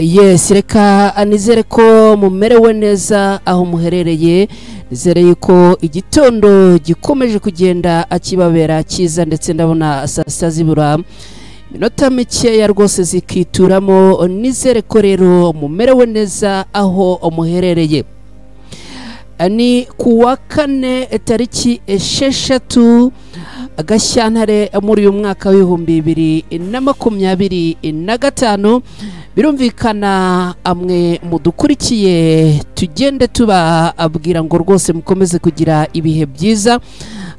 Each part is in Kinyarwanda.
Yes, reka anizere ko mumerewe neza aho muherereye. Nizere yuko igitondo gikomeje kugenda akibabera cyiza, ndetse ndabona saa sita zibura minota mikeya rwose zikituramo. Nizere ko rero mumerewe neza aho muherereye. Ni kuwa kane tariki 6 Gashyantare muri uyu mwaka w'ibihumbi 2025. Birumvikana amwe mudukurikiye tugende tubabwira ngo rwose mukomeze kugira ibihe byiza,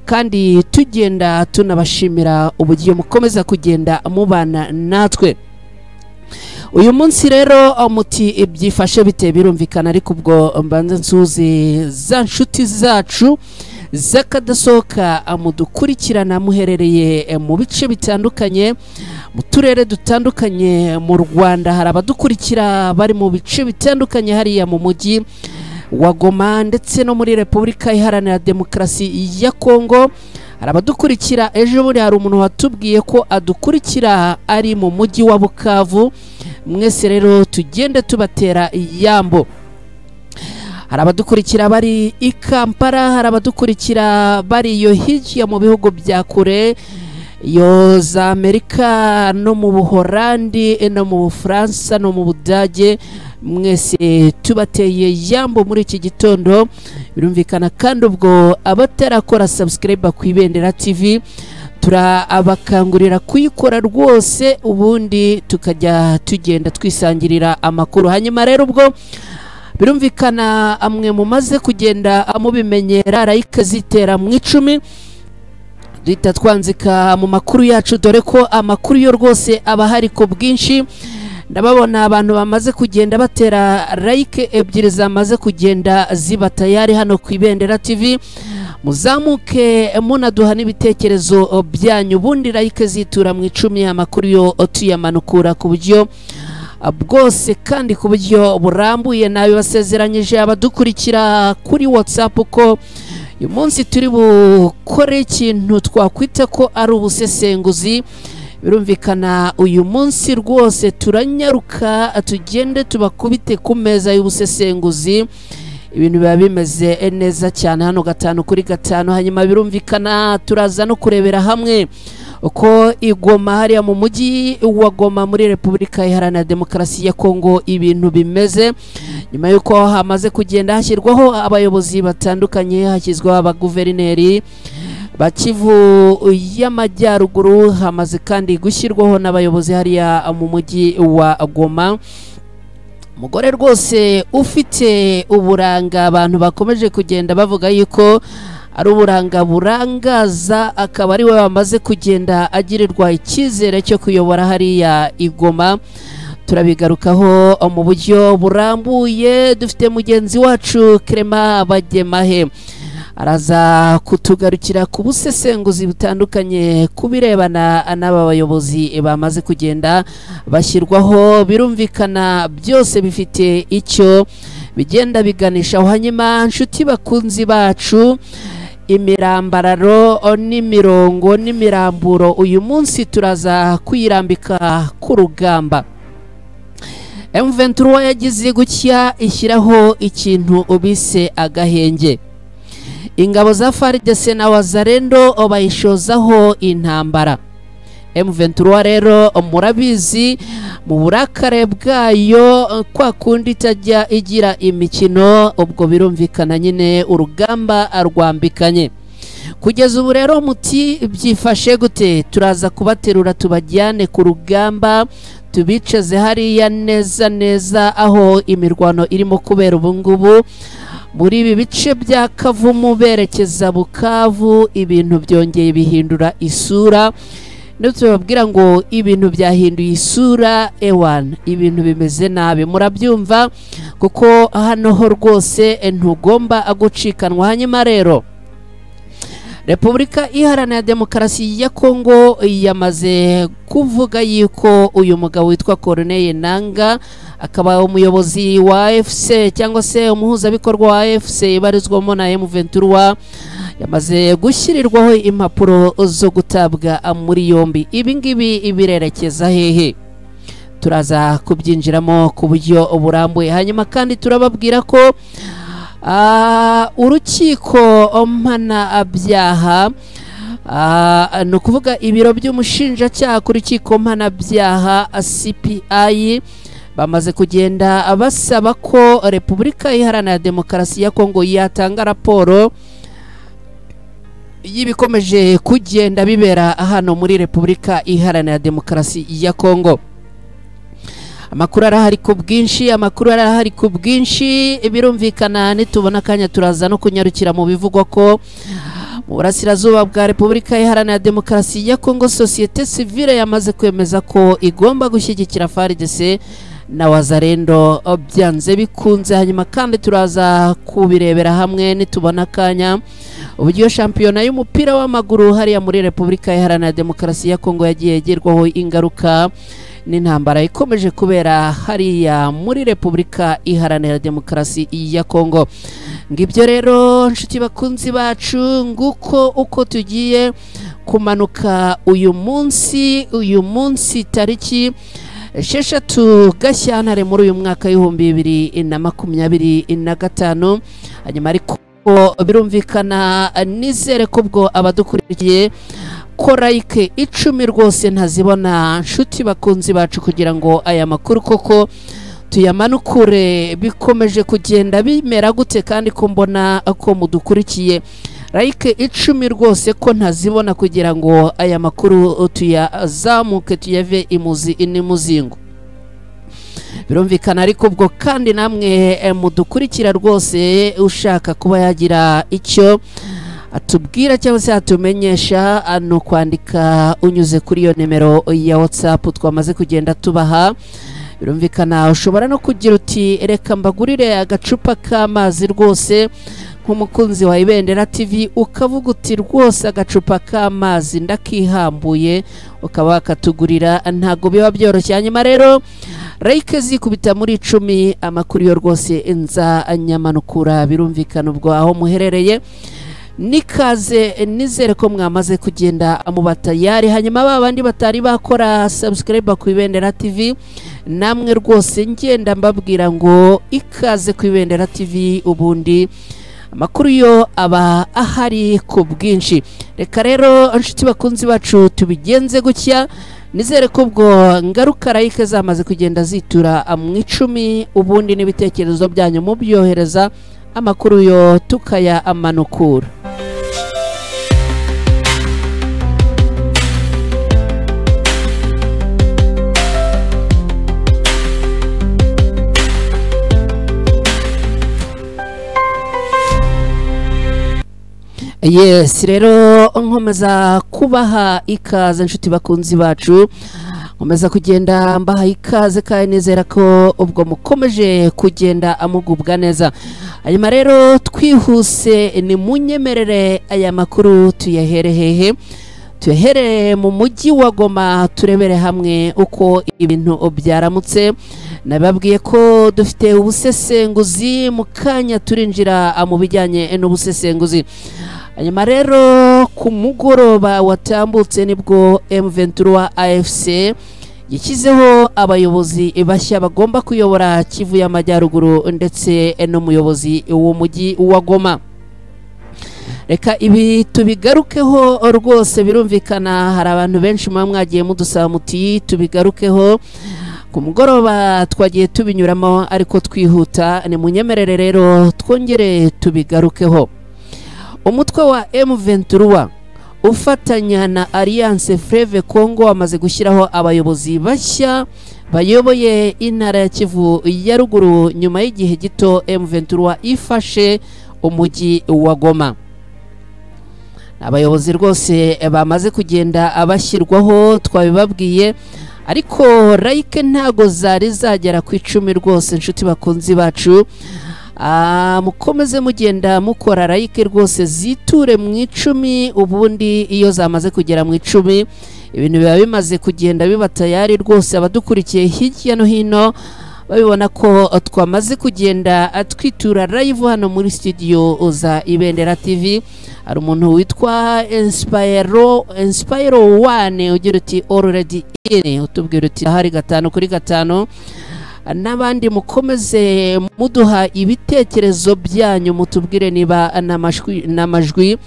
kandi tugenda tunabashimira uburyo mukomeza kugenda mubana natwe. Uyu munsi rero muti byifashe bite? Birumvikana ariko ubwo mbanza nsuzi za nshuti zacu zakadasohoka mudukurikirana muherereye mu bice bitandukanye, mu turere dutandukanye mu Rwanda. Hari abadukurikira bari mu bice bitandukanye hariya mu mujyi wa Goma ndetse no muri Repubulika Iharanira Demokarasi ya Kongo. Hari abadukurikira, ejo buri hari umuntu watubwiye ko adukurikira ari mu mujyi wa Bukavu. Mwese rero tugende tubatera yambo. Hari abadukurikira bari i Kampala, hari abadukurikira bari yo hirya mu bihugu bya kure, yo za Amerika no mu Buholandi no mu Bufaransa no mu Budage. Mwese tubateye yambo muri iki gitondo. Birumvikana kandi ubwo abatarakora subscribe ku Ibendera TV turabakangurira kuyikora rwose, ubundi tukajya tugenda twisangirira amakuru. Hanyuma rero ubwo birumvikana amwe mumaze kugenda amubimenyera, like zitera mu 10 duhita twanzika mu makuru yacu, dore ko amakuru yo rwose aba hari ku bwinshi. Ndababona abantu bamaze kugenda batera like ebyiri zamaze kugenda ziba tayari hano ku Ibendera TV. Muzamuke munaduha n'ibitekerezo byanyu, ubundi like zitura mu 10 amakuru yo tuyamanukura ku buryo bwose kandi ku buryo burambuye. Nabi basezeranyije abadukurikira kuri WhatsApp ko uyu munsi turi bukore ikintu twakwita ko ari ubusesenguzi. Birumvikana uyu munsi rwose turanyaruka tugende tubakubite ku meza y'ubusesenguzi. Ibintu biba bimeze neza cyane hano 5 kuri 5. Hanyuma birumvikana turaza no kurebera hamwe uko Igoma hariya mu mujyi wa Goma muri Repubulika Iharanira Demokarasi ya Kongo ibintu bimeze, nyuma yuko hamaze kugenda hashyirwaho abayobozi batandukanye. Hashyizweho abaguverineri ba Kivu y'Amajyaruguru, hamaze kandi gushyirwaho n'abayobozi hariya mu mujyi wa Goma. Mugore rwose ufite uburanga abantu bakomeje kugenda bavuga yuko ari uburanga burangaza, akaba ari we bamaze kugenda agirirwa icyizere cyo kuyobora hariya Igoma. Turabigarukaho mu buryo burambuye. Dufite mugenzi wacu Clement Bagemahe, araza kutugarukira ku busesenguzi butandukanye kubirebana n'aba bayobozi bamaze kugenda bashyirwaho. Birumvikana byose bifite icyo bigenda biganisha. Hanyuma nshuti bakunzi bacu, imirambararo n'imirongo n'imiramburo uyu munsi turaza kwirambika ku rugamba. M23 yagize gutya ishyiraho ikintu ubise agahenge. Ingabo za FARDC na Wazalendo bayishozaho intambara. M23 rero murabizi mu burakare bwayo kwa kundi itajya igira imikino, ubwo birumvikana nyine urugamba arwambikanye. Kugeza ubu rero muti byifashe gute? Turaza kubaterura tubajyane ku rugamba, tubicaze hariya neza neza aho imirwano irimo kubera ubu ngubu muri ibi bice bya Kavumu berekeza Bukavu. Ibintu byongeye bihindura isura, ndetse babwira ngo ibintu byahinduye isura. Ewan, ibintu bimeze nabi, murabyumva, kuko hano ho rwose ntugomba gucikanwa. Hanyuma rero Repubulika Iharanira Demokarasi ya Kongo yamaze kuvuga yuko uyu mugabo witwa Corneille Nangaa, akaba umuyobozi wa AFC cyangwa se umuhuzabikorwa wa AFC ibarizwamo na M23, yamaze gushyirirwaho impapuro zo gutabwa muri yombi. Ibi ngibi ibirerekeza hehe? turaza kubyinjiramo ku buryo burambuye. Hanyuma kandi turababwira ko urukiko mpanabyaha ni ukuvuga ibiro by'umushinjacyaha ku rukiko mpanabyaha CPI bamaze kugenda basaba ko Repubulika Iharanira Demokarasi ya Kongo yatanga raporo y'ibikomeje kugenda bibera hano muri Repubulika Iharanira Demokarasi ya Kongo. Amakuru arahari ku bwinshi, birumvikana nitubona kanya turaza no kunyarukira mu bivugwa ko mu burasirazuba bwa Repubulika Iharanira Demokarasi ya Kongo societe civile yamaze kwemeza ko igomba gushyigikira FARDC na Wazalendo byanze bikunze. Hanyuma kandi turaza kubirebera hamwe nitubona kanya uburyo shampiyona y'umupira w'amaguru hariya muri Repubulika Iharanira Demokarasi ya Kongo yagiye igirwaho ingaruka n'intambara ikomeje kubera hariya muri Repubulika Iharanira Demokarasi ya Kongo. Ngibyo rero nshuti bakunzi bacu, nguko uko tugiye kumanuka uyu munsi tariki 6 Gashyantare muri uyu mwaka w'2025. Hanyuma ariko birumvikana nizere ko bwo abadukurikiye ko like 10 rwose ntazibona nshuti bakunzi bacu, kugira ngo aya makuru koko tuyamanukure bikomeje kugenda bimera gute, kandi ko mbona ko mudukurikiye like 10 rwose ko ntazibona, kugira ngo aya makuru tuyazamuke tuyave imuzi inimuzingo. Birumvikana ariko bwo kandi namwe mudukurikira rwose ushaka kuba yagira icyo atubwira cyangwa se atumenyesha, no kwandika unyuze kuri iyo nimero ya WhatsApp twamaze kugenda tubaha. Birumvikana ushobora no kugira uti reka mbagurire agacupa k'amazi rwose nk'umukunzi wa Ibendera TV, ukavuga uti rwose agacupa k'amazi ndakihambuye, ukaba wakatugurira, ntago biba byoroshye. Hanyuma rero like zikubita muri 10, amakuru yo rwose enza anyamanukura. Birumvikana ubwo aho muherereye nikaze, nizere ko mwamaze kugenda amubatayari. Hanyuma babandi batari bakora subscribe ku Ibendera TV, namwe rwose ngenda mbabwira ngo ikaze ku Ibendera TV, ubundi amakuru yo aba ahari ku bwinshi. Reka rero inshuti bakunzi bacu tubigenze gutya, nizere ko ubwo ngaruka like zamaze kugenda zitura mu 10, ubundi n'ibitekerezo byanyu mu byohereza, amakuru yo tukaya amanukura. Yes, rero nkomeza kubaha ikaze nshuti bakunzi bacu, nkomeza kugenda mbaha ikaze kandi nizera ko ubwo mukomeje kugenda amugubwa neza. Hanyuma rero twihuse ni munyemerere aya makuru tuyahere hehe? Tuyahere mu mujyi wa Goma, turebere hamwe uko ibintu byaramutse. Nababwiye ko dufite ubusesenguzi, mu kanya turinjira mu bijyanye n'ubusesenguzi. Hanyuma rero ku mugoroba watambutse nibwo M23 AFC yashyizeho abayobozi bashya bagomba kuyobora Kivu y'Amajyaruguru ndetse n'umuyobozi w'umujyi wa Goma. Reka ibi tubigarukeho rwose. Birumvikana hari abantu benshi mwagiye mudusaba muti tubigarukeho. Ku mugoroba twagiye tubinyuramo ariko twihuta, ni munyemerere rero twongere tubigarukeho. Umutwe wa M23 ufatanya na Alliance Fleuve Congo wamaze gushyiraho abayobozi bashya bayoboye intara ya Kivu ya ruguru nyuma y'igihe gito M23 ifashe umujyi wa Goma. Abayobozi rwose bamaze kugenda abashyirwaho, twabibabwiye, ariko like ntago zari zagera ku 10 rwose nshuti bakunzi bacu. Mukomeze mugenda mukora like rwose ziture mu 10, ubundi iyo zamaze kugera mu 10 ibintu biba bimaze kugenda biba tayari rwose. Abadukurikiye hirya no hino babibona ko twamaze kugenda twitura live hano muri studio za Ibendera TV. hari umuntu witwa Inspiro 1 ugira uti already in, utubwira uti hari 5/5. N'abandi mukomeze muduha ibitekerezo byanyu, mutubwire niba n'amajwi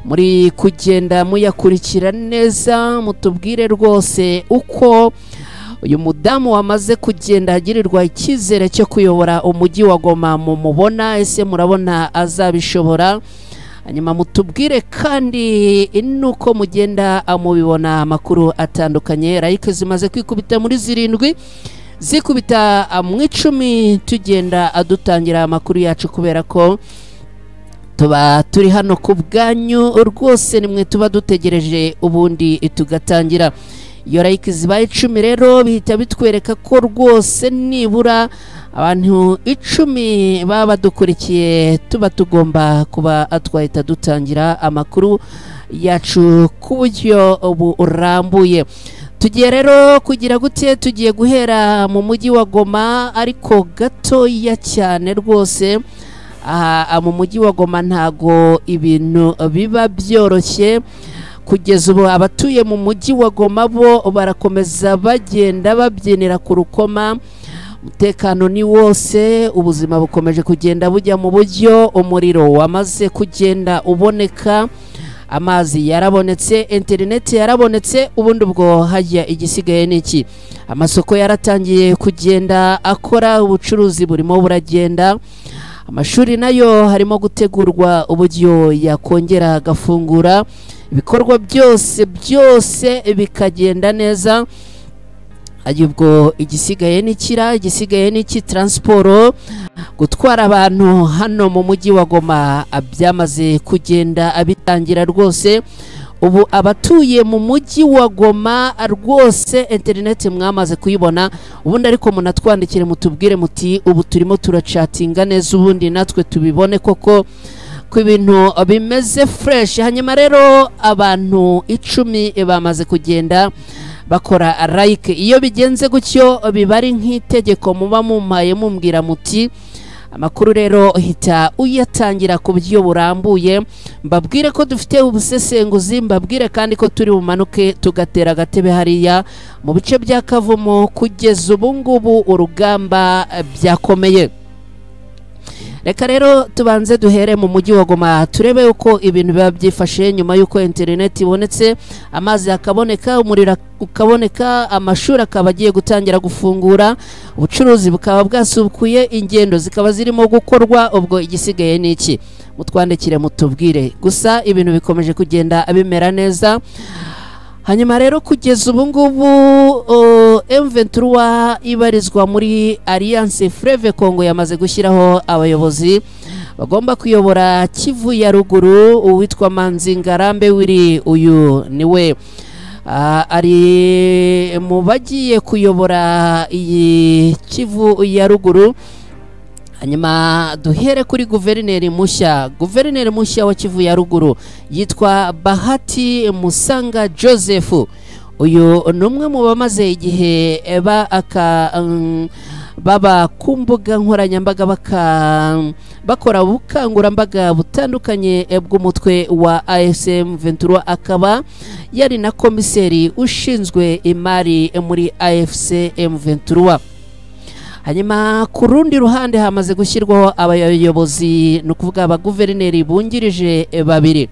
muri kugenda muyakurikira neza, mutubwire rwose uko uyu mudamu wamaze kugenda agirirwa icyizere cyo kuyobora umujyi wa Goma mumubona, ese murabona azabishobora? Hanyuma mutubwire kandi nuko mugenda mubibona amakuru atandukanye. Like zimaze kwikubita muri 7 zikubita mu 10 tugenda adutangira amakuru yacu, kubera ko tuba turi hano ku bwanyu rwose, nimwe tuba dutegereje ubundi tugatangira. Iyo like zibaye 10 rero bihita bitwereka ko rwose nibura abantu 10 baba badukurikiye, tuba tugomba kuba twahita dutangira amakuru yacu ku buryo burambuye. Tugiye rero kugira gute, tugiye guhera mu mujyi wa Goma ariko gatoya cyane rwose. Mu mujyi wa Goma ntago ibintu biba byoroshye kugeza ubu. Abatuye mu mujyi wa Goma bo barakomeza bagenda babyinira ku rukoma, umutekano ni wose, ubuzima bukomeje kugenda bujya mu buryo, umuriro wamaze kugenda uboneka, amazi yarabonetse, internet yarabonetse, ubundi ubwo hajya igisigaye niki? Amasoko yaratangiye kugenda akora, ubucuruzi burimo buragenda, amashuri nayo harimo gutegurwa uburyo yakongera gafungura, ibikorwa byose bikagenda neza. Ayubwo igisigaye n'iki transport, gutwara abantu hano mu mujyi wa Goma byamaze kugenda abitangira rwose. Ubu abatuye mu mujyi wa Goma rwose internet mwamaze kuyibona, ubundi ariko munatwandikire mutubwire muti ubu turimo turachatinga neza, ubundi natwe tubibone koko ko ibintu bimeze fresh. Hanyuma rero abantu 10 bamaze kugenda bakora like. Iyo bigenze gutyo bibari nk'itegeko, muba mumpaye mumbwira muti amakuru rero hita uyatangira ku buryo burambuye, mbabwire ko dufite ubusesenguzi, mbabwire kandi ko turi bumanuke tugatera agatebe hariya mu bice bya Kavumo. Kugeza ubu ngubu urugamba byakomeye. Reka rero tubanze duhere mu mujyi wa Goma turebe uko ibintu biba byifashe nyuma yuko internet ibonetse, amazi akaboneka, umuriro ukaboneka, amashuri akaba agiye gutangira gufungura, ubucuruzi bukaba bwasubukuye, ingendo zikaba zirimo gukorwa. Ubwo igisigaye niki? Mutwandikire mutubwire. Gusa ibintu bikomeje kugenda bimera neza. Hanyuma rero kugeza ubu ngubu M23 ibarizwa muri Alliance Fleuve Congo yamaze gushyiraho abayobozi bagomba kuyobora Kivu ya ruguru. Uwitwa Manzingarambe Willy, uyu niwe ari mu bagiye kuyobora iyi Kivu ya ruguru. Hanyuma duhere kuri guverineri mushya wa Kivu ya ruguru yitwa Bahati Musanga Joseph. Uyu numwe mu bamaze igihe baba ku mbuga nkoranyambaga bakora ubukangurambaga butandukanye bw'umutwe wa AFC M23, akaba yari na komiseri ushinzwe imari muri AFC M23. Hanyuma ku rundi ruhande hamaze gushyirwaho abayobozi, no kuvuga abaguverineri bungirije 2.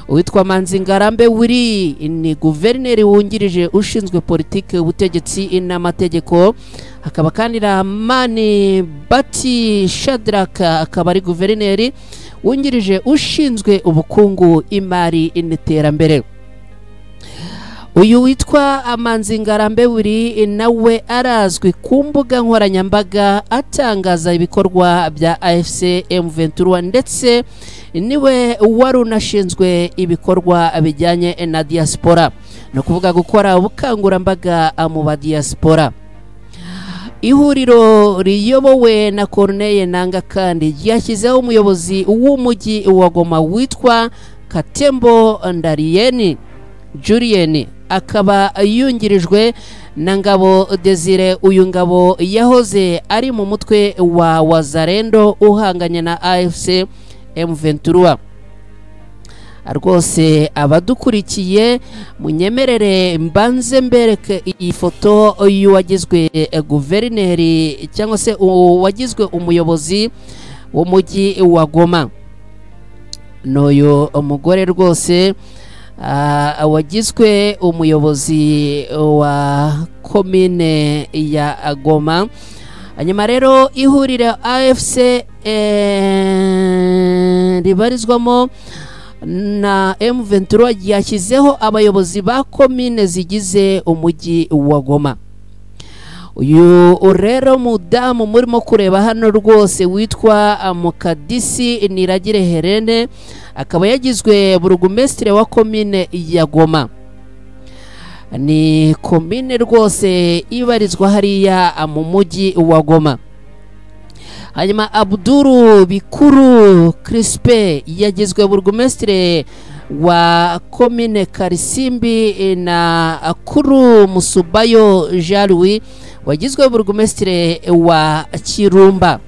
Uwitwa Manzingarambe Willy ni guverineri wungirije ushinzwe politike, ubutegetsi n'amategeko. Hakaba kandi Ramani Bati Shadraka akaba ari guverineri wungirije ushinzwe ubukungu, imari n'iterambere. Uyu witwa Manzingarambe Willy nawe arazwi ku mbuga nkoranyambaga atangaza ibikorwa bya AFC M23, ndetse niwe wari unashinzwe ibikorwa bijyanye na diaspora, no kuvuga gukora ubukangurambaga mu ba diaspora. Ihuriro riyobowe na Corneille Nanga kandi yashyizeho umuyobozi w'umujyi wa Goma witwa Katembo Ndarieni Julien, akaba yungirijwe na Ngabo Desire. Uyu Ngabo yahoze ari mu mutwe wa Wazalendo uhanganye na AFC M23. rwose abadukurikiye munyemerere mbanze mbereke iyi foto y'uwagizwe guverineri cyangwa se uwagizwe umuyobozi w'umujyi wa Goma. N'uyu umugore rwose wagizwe umuyobozi wa komine ya Goma. Hanyuma rero ihuriro AFC ribarizwamo na M23 yashyizeho abayobozi ba komine zigize umujyi wa Goma. Uyu rero mudamu murimo kureba hano rwose witwa Mukadisi Niragire Helene, akaba yagizwe burugumesitiri wa komine ya Goma. Ni komine rwose ibarizwa hariya mu mujyi wa Goma. Hanyuma Abduru Bikuru Crispe yagizwe burugumesitiri wa komine Karisimbi na Akuru Musubayo Jean-Louis wagizwe burugumesitiri wa Kirumba.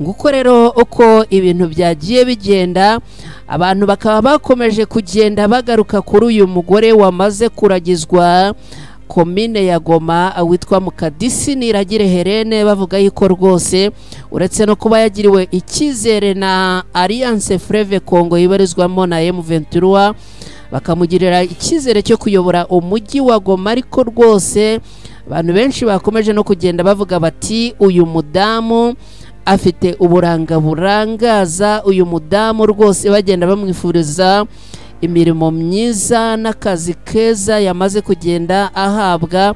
Nguko rero uko ibintu byagiye bigenda, abantu bakaba bakomeje kugenda bagaruka kuri uyu mugore wamaze kuragizwa komine ya Goma witwa Mukadisi Niragire Helene, bavuga yuko rwose uretse no kuba yagiriwe icyizere na Alliance Fleuve Congo ibarizwamo na M23, bakamugirira icyizere cyo kuyobora umujyi wa Goma, ariko rwose abantu benshi bakomeje no kugenda bavuga bati uyu mudamu afite uburanga burangaza, uyu mudamu rwose bagenda bamwifuriza imirimo myiza n'akazi keza yamaze kugenda ahabwa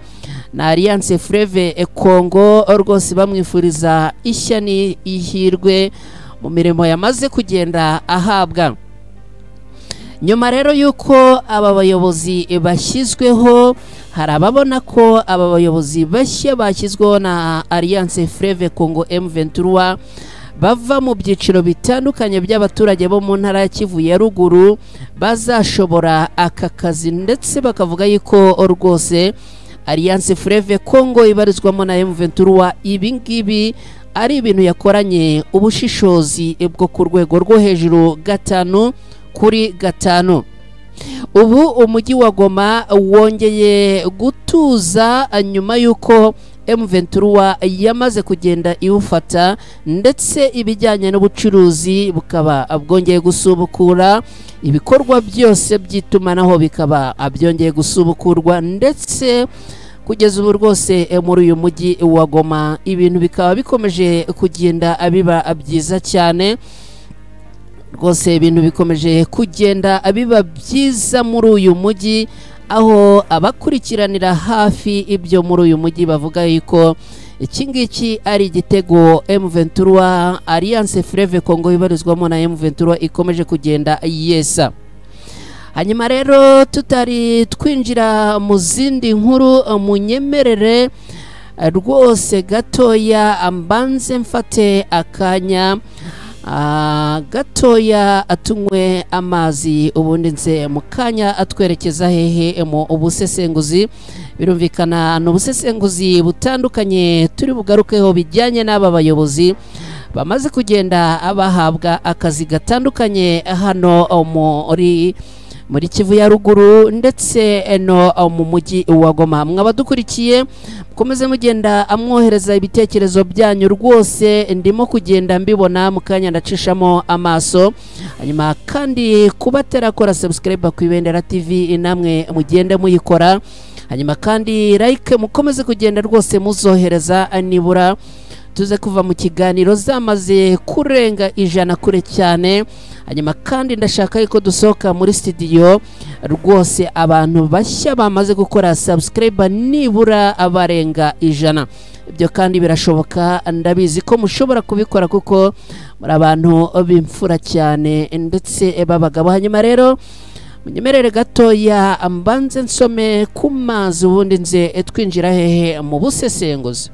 na Alliance Fleuve Congo, rwose bamwifuriza ishya n'ihirwe mu mirimo yamaze kugenda ahabwa. Nyuma rero yuko aba bayobozi bashyizweho, hari ababona ko aba bayobozi bashya bashyizweho na Alliance Fleuve Congo M23 bava mu byiciro bitandukanye by'abaturage bo mu ntara ya Kivu ya ruguru, bazashobora aka kazi, ndetse bakavuga yuko rwose Alliance Fleuve Congo ibarizwamo na M23 ibi ngibi ari ibintu yakoranye ubushishozi bwo ku rwego rwo hejuru 5-5. Ubu umujyi wa Goma wongeye gutuza nyuma yuko M23 yamaze kugenda iwufata, ndetse ibijyanye n'ubucuruzi bukaba bwongeye gusubukura, ibikorwa byose by'itumanaho bikaba byongeye gusubukurwa, ndetse kugeza ubu rwose muri uyu mujyi wa Goma ibintu bikaba bikomeje kugenda biba byiza cyane. Rwose ibintu bikomeje kugenda biba byiza muri uyu mujyi, aho abakurikiranira hafi ibyo muri uyu mujyi bavuga yuko iki ngiki ari igitego M23 Alliance Fleuve Congo ibarizwamo na M23 ikomeje kugenda yesa. Hanyuma rero tutari twinjira mu zindi nkuru, munyemerere rwose gatoya ambanze mfate akanya gatoya atunywe amazi, ubundi nze mukanya atwerekeza hehe mu ubusesenguzi. Birumvikana n'ubusesenguzi butandukanye turi bugarukeho bijyanye n'aba bayobozi bamaze kugenda abahabwa akazi gatandukanye hano muri Kivu ya ruguru, ndetse no mu mujyi wa Goma. Mwabadukurikiye mukomeze mugenda amwohereza ibitekerezo byanyu, rwose ndimo kugenda mbibona mukanya ndacishamo amaso. Hanyuma kandi kubatera kora subscribe ku Ibendera TV namwe mugende muyikora. Hanyuma kandi like mukomeze kugenda rwose muzohereza, nibura tuze kuva mu kiganiro zamaze kurenga 100 kure cyane. Hanyuma kandi ndashaka yuko dusohoka muri studio rwose abantu bashya bamaze gukora subscribe nibura abarenga 100. Ibyo kandi birashoboka, ndabizi ko mushobora kubikora kuko muri abantu b'imfura cyane ndetse babagabo. Hanyuma rero munyemerere gatoya ambanze nsome ku mazi, ubundi nze twinjira hehe mu busesenguzi.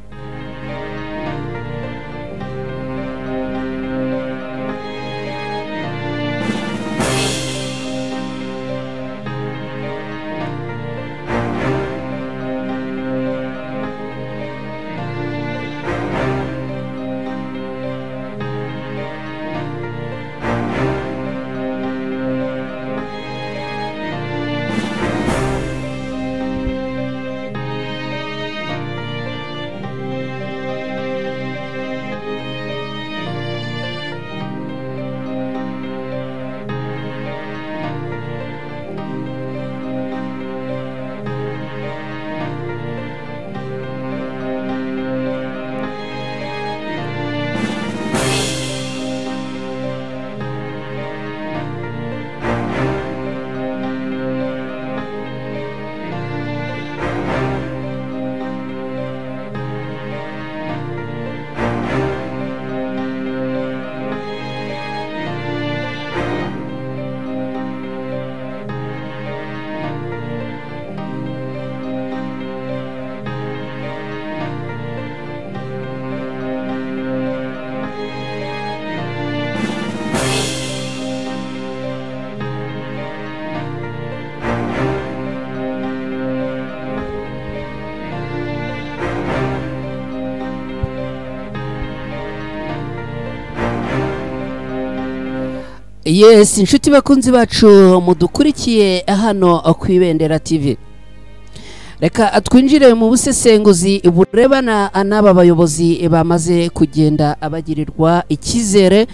Yes, inshuti bakunzi bacu mudukurikiye hano ku Ibendera TV. Reka twinjire mu busesenguzi burebana n'aba bayobozi bamaze kugenda abagirirwa ikizere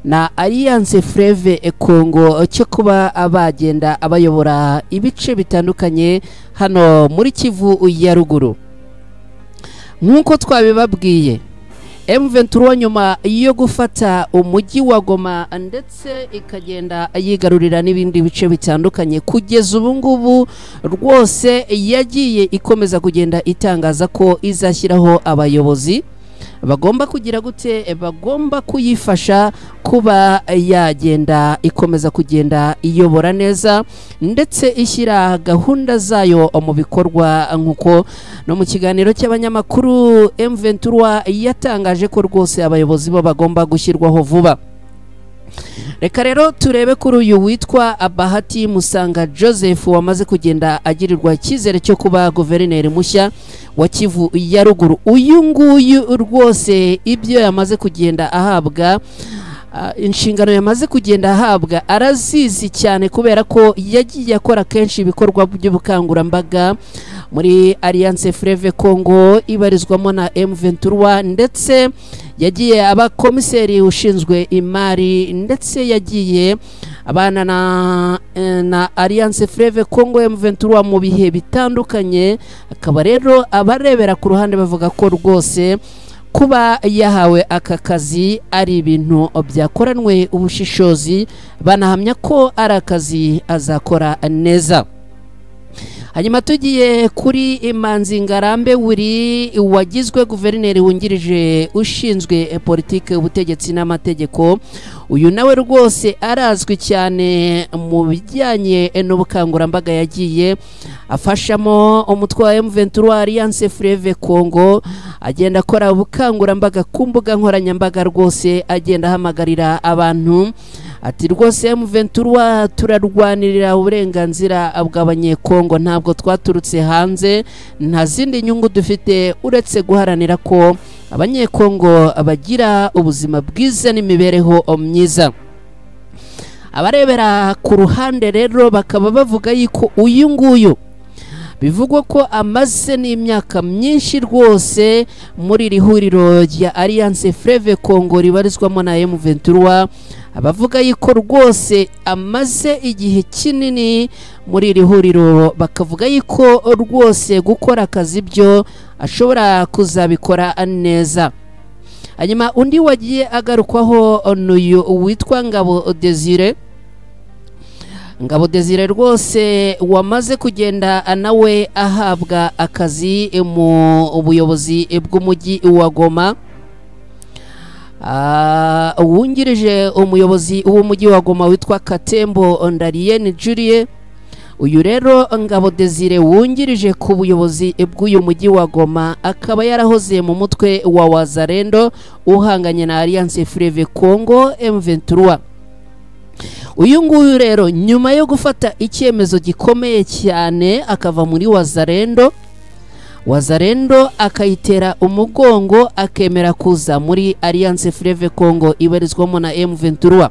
na Alliance Fleuve Congo cyo kuba abagenda abayobora ibice bitandukanye hano muri Kivu ya ruguru. Nkuko twabibabwiye, M23 nyuma yo gufata umujyi wa Goma ndetse ikagenda yigarurira n'ibindi bice bitandukanye, kugeza ubu ngubu rwose yagiye ikomeza kugenda itangaza ko izashyiraho abayobozi bagomba kugira gute, bagomba kuyifasha kuba yagenda ikomeza kugenda iyobora neza ndetse ishyira gahunda zayo mu bikorwa. Nkuko no mu kiganiro cy'abanyamakuru M23 yatangaje ko rwose abayobozi bo bagomba gushyirwaho vuba. Reka rero turebe kuri uyu witwa Bahati Musanga Joseph wamaze kugenda agirirwa ikizere cyo kuba guverineri mushya wa Kivu ya ruguru. Uyu nguyu rwose ibyo yamaze kugenda ahabwa, inshingano yamaze kugenda ahabwa arazizi cyane, kubera ko yagiye akora kenshi ibikorwa by'ubukangurambaga muri Alliance Fleuve Congo ibarizwamo na M23, ndetse yagiye aba komiseri ushinzwe imari, ndetse yagiye abana na Alliance Fleuve Congo M23 mu bihe bitandukanye. Akaba rero abarebera ku ruhande bavuga ko rwose kuba yahawe aka kazi ari ibintu byakoranwe ubushishozi, banahamya ko ari akazi azakora neza. Hanyuma tugiye kuri Imanzi Ngarambe Willy wagizwe guverineri wungirije ushinzwe politike, ubutegetsi n'amategeko. Uyu nawe rwose arazwi cyane mu bijyanye n'ubukangurambaga, yagiye afashamo umutwe wa M23 Alliance Fleuve Congo, agenda akora ubukangurambaga ku mbuga nkoranyambaga, rwose agenda ahamagarira abantu ati rwose M23 turarwanirira uburenganzira bw'abanyekongo, ntabwo twaturutse hanze, nta zindi nyungu dufite uretse guharanira ko abanyekongo bagira ubuzima bwiza n'imibereho myiza. Abarebera ku ruhande rero bakaba bavuga yuko uyu nguyu bivugwa ko amaze n'imyaka myinshi rwose muri iri huriro rya Alliance Fleuve Congo ribarizwamo na M23. Abavuga yuko rwose amaze igihe kinini muri iri huriro, bakavuga yuko rwose gukora akazi byo ashobora kuzabikora neza. Hanyuma undi wagiye agarukwaho n'uyu witwa Ngabo Desire. Ngabo Desire rwose wamaze kugenda nawe ahabwa akazi mu buyobozi bw'umujyi wa Goma. Uwungirije umuyobozi w'umujyi wa Goma witwa Katembo Ndarienne Julie. Uyu rero Ngabo Desire wungirije ku buyobozi bw'uyu mujyi wa Goma akaba yarahoze mu mutwe wa Wazalendo uhanganye na Alliance Fleuve Congo M23. Uyu nguyu rero nyuma yo gufata icyemezo gikomeye cyane akava muri Wazalendo akayitera umugongo, akemera kuza muri Alliance Fleuve Congo ibarizwamo na M23,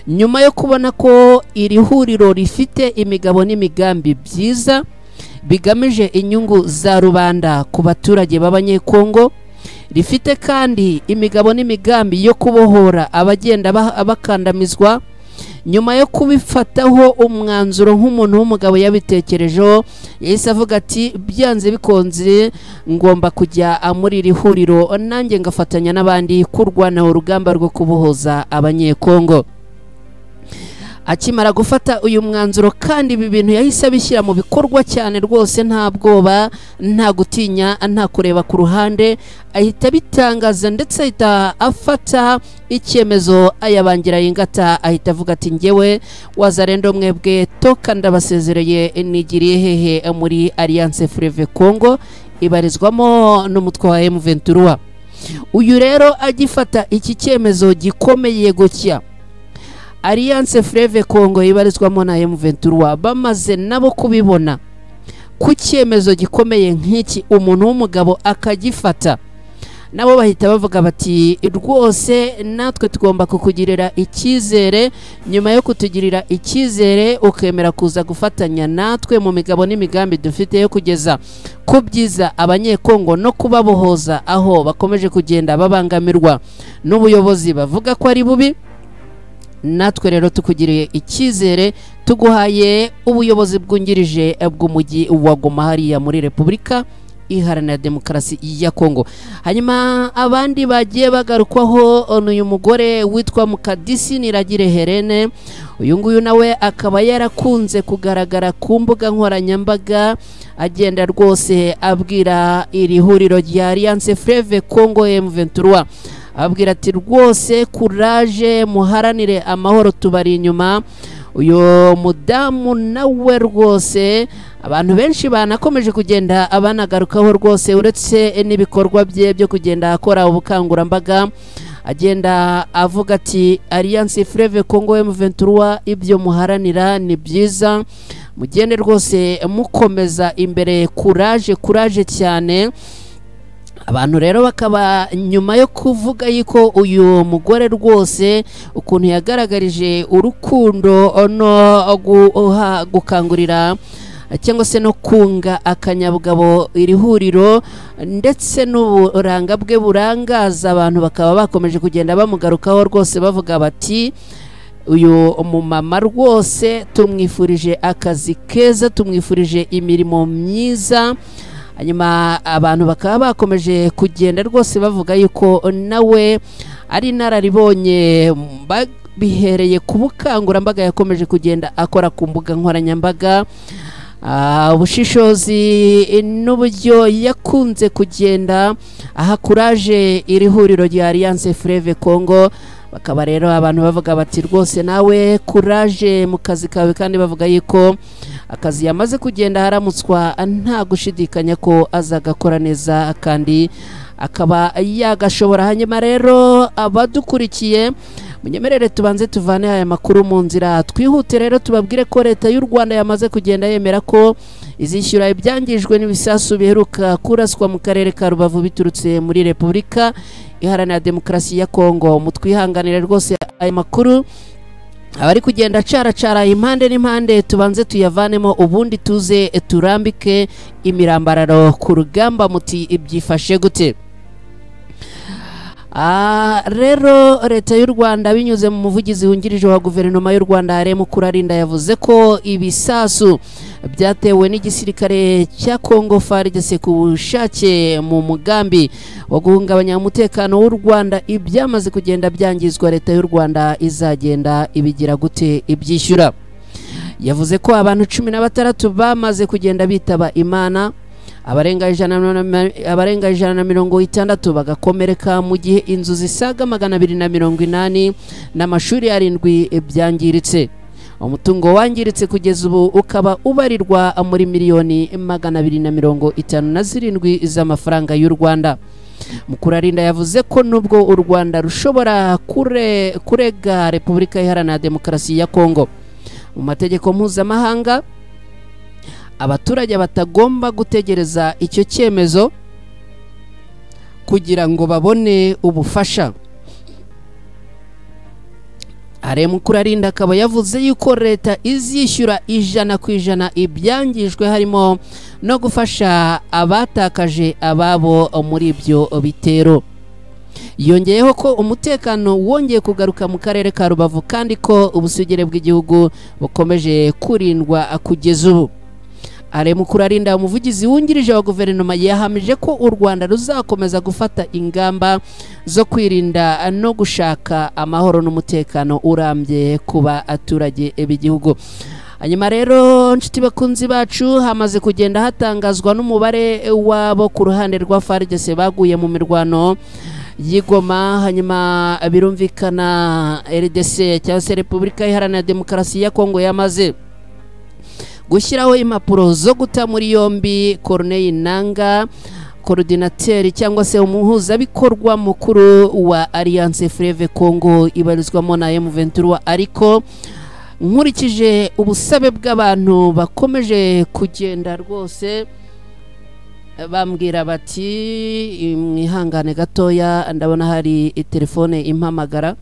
nyuma yo kubona ko iri huriro rifite imigabo n'imigambi byiza bigamije inyungu za rubanda ku baturage b'abanyekongo, rifite kandi imigabo n'imigambi yo kubohora abagenda bakandamizwa. Nyuma yo kubifataho umwanzuro nk'umuntu w'umugabo yabitekerejeho, yahise avuga ati byanze bikonze ngomba kujya muri iri huriro nanjye ngafatanya n'abandi kurwana urugamba rwo kubohoza abanyekongo. Akimara gufata uyu mwanzuro kandi ibi bintu yahise abishyira mu bikorwa cyane rwose, nta bwoba, nta gutinya, nta kureba ku ruhande, ahita bitangaza ndetse ahita afata icyemezo ayabangira ingata, ahita avuga ati ngewe Wazalendo mwebwe toka ndabasezereye nigiriye hehe muri Alliance Fleuve Congo ibarizwamo n'umutwe wa M23. Uyu rero agifata iki cyemezo gikomeye gutya, Alliance Fleuve Congo ibarizwamo na M23 bamaze nabo kubibona ku cyemezo gikomeye nk'iki umuntu w'umugabo akagifata, nabo bahita bavuga bati rwose natwe tugomba kukugirira icyizere, nyuma yo kutugirira icyizere ukemera kuza gufatanya natwe mu migabo n'imigambi dufite yo kugeza ku byiza abanyekongo no kubabohoza aho bakomeje kugenda babangamirwa n'ubuyobozi bavuga ko ari bubi. Natwe rero tukugiriye icyizere, tuguhaye ubuyobozi bwungirije bw'umujyi wa Goma hariya muri Repubulika Iharanira Demokarasi ya Kongo. Hanyuma abandi bagiye bagarukwaho n'uyu mugore witwa Mukadisi Niragire Helene. Uyu nguyu nawe akaba yarakunze kugaragara ku mbuga nkoranyambaga agenda rwose abwira iri huriro rya Alliance Fleuve Congo M23, abwira ati rwose courage, muharanire amahoro, tubari inyuma. Uyu mudamu nawe rwose abantu benshi banakomeje kugenda abanagarukaho rwose, uretse n'ibikorwa bye byo kugenda akora ubukangurambaga, agenda avuga ati Alliance Fleuve Congo M23 ibyo muharanira ni byiza, mugende rwose mukomeza imbere, courage cyane. Abantu rero bakaba nyuma yo kuvuga yuko uyu mugore rwose ukuntu yagaragarije urukundo no gukangurira cyangwa se no kunga akanyabugabo iri huriro ndetse n'uburanga bwe burangaza abantu, bakaba bakomeje kugenda bamugarukaho rwose bavuga bati uyu umumama rwose tumwifurije akazi keza, tumwifurije imirimo myiza. Hanyuma abantu bakaba bakomeje kugenda rwose bavuga yuko nawe ari nararibonye bihereye ku bukangurambaga yakomeje kugenda akora ku mbuga nkoranyambaga, ubushishozi n'uburyo yakunze kugenda aha courage iri huriro rya Alliance Fleuve Congo. Bakaba rero abantu bavuga bati rwose nawe courage mu kazi kawe, kandi bavuga yuko akazi yamaze kugenda haramutswa nta gushidikanya ko azagakora neza kandi akaba yagashobora. Hanyuma rero abadukurikiye munyemerere tubanze tuvane aya makuru mu nzira, twihute rero tubabwire ko leta y'u Rwanda yamaze kugenda yemera ko izishyura ibyangijwe n'ibisasu biheruka kuraswa mu karere ka Rubavu biturutse muri Repubulika Iharanira Demokarasi ya Kongo. Mutwihanganire rwose aya makuru abari kugenda cara impande n'impande tubanze tuyavanemo, ubundi tuze turambike imirambararo ku rugamba. Muti ibyifashe gute? Rero leta y'u Rwanda binyuze mu muvugizi wungirije wa guverinoma y'u Rwanda Alain Mukurarinda yavuze ko ibisasu byatewe n'igisirikare cya Congo FARDC ku bushake mu mugambi wo guhungabanya umutekano w'u Rwanda ibyamaze kugenda byangizwa, leta y'u Rwanda izagenda ibigira gute ibyishyura. Yavuze ko abantu 16 bamaze kugenda bitaba Imana, abarenga 160 bagakomereka, mu gihe inzu zisaga 280 n'amashuri 7 byangiritse. Umutungo wangiritse kugeza ubu ukaba ubarirwa muri miliyoni 257 z'amafaranga y'u Rwanda. Mukurarinda yavuze ko nubwo u Rwanda rushobora kurega Repubulika Iharanira Demokarasi ya Kongo mu mategeko mpuzamahanga, abaturage batagomba gutegereza icyo cyemezo kugira ngo babone ubufasha. Alain Mukurarinda akaba yavuze yuko leta izishyura 100% ibyangijwe, harimo no gufasha abatakaje ababo muri ibyo bitero. Yongeyeho ko umutekano wongeye kugaruka mu karere ka Rubavu kandi ko ubusugire bw'igihugu bukomeje kurindwa kugeza ubu. Alain Mukurarinda umuvugizi wungirije wa guverinoma yahamije ko u Rwanda ruzakomeza gufata ingamba zo kwirinda no gushaka amahoro n'umutekano urambye kuba aturage b'igihugu. Hanyuma rero nshuti bakunzi bacu, hamaze kugenda hatangazwa n'umubare wabo ku ruhande rwa FARDC baguye mu mirwano y'Igoma. Hanyuma birumvikana RDC cyangwa se Repubulika Iharanira Demokarasi ya Kongo yamaze gushyiraho impapuro zo guta muri yombi Corneille Nanga, coordinateur cyangwa se umuhuzabikorwa mukuru wa Alliance Fleuve Congo ibarizwamo na M23, ariko nkurikije ubusabe bw'abantu bakomeje kugenda rwose bambwira bati mwihangane gatoya ndabona hari telefone impamagara.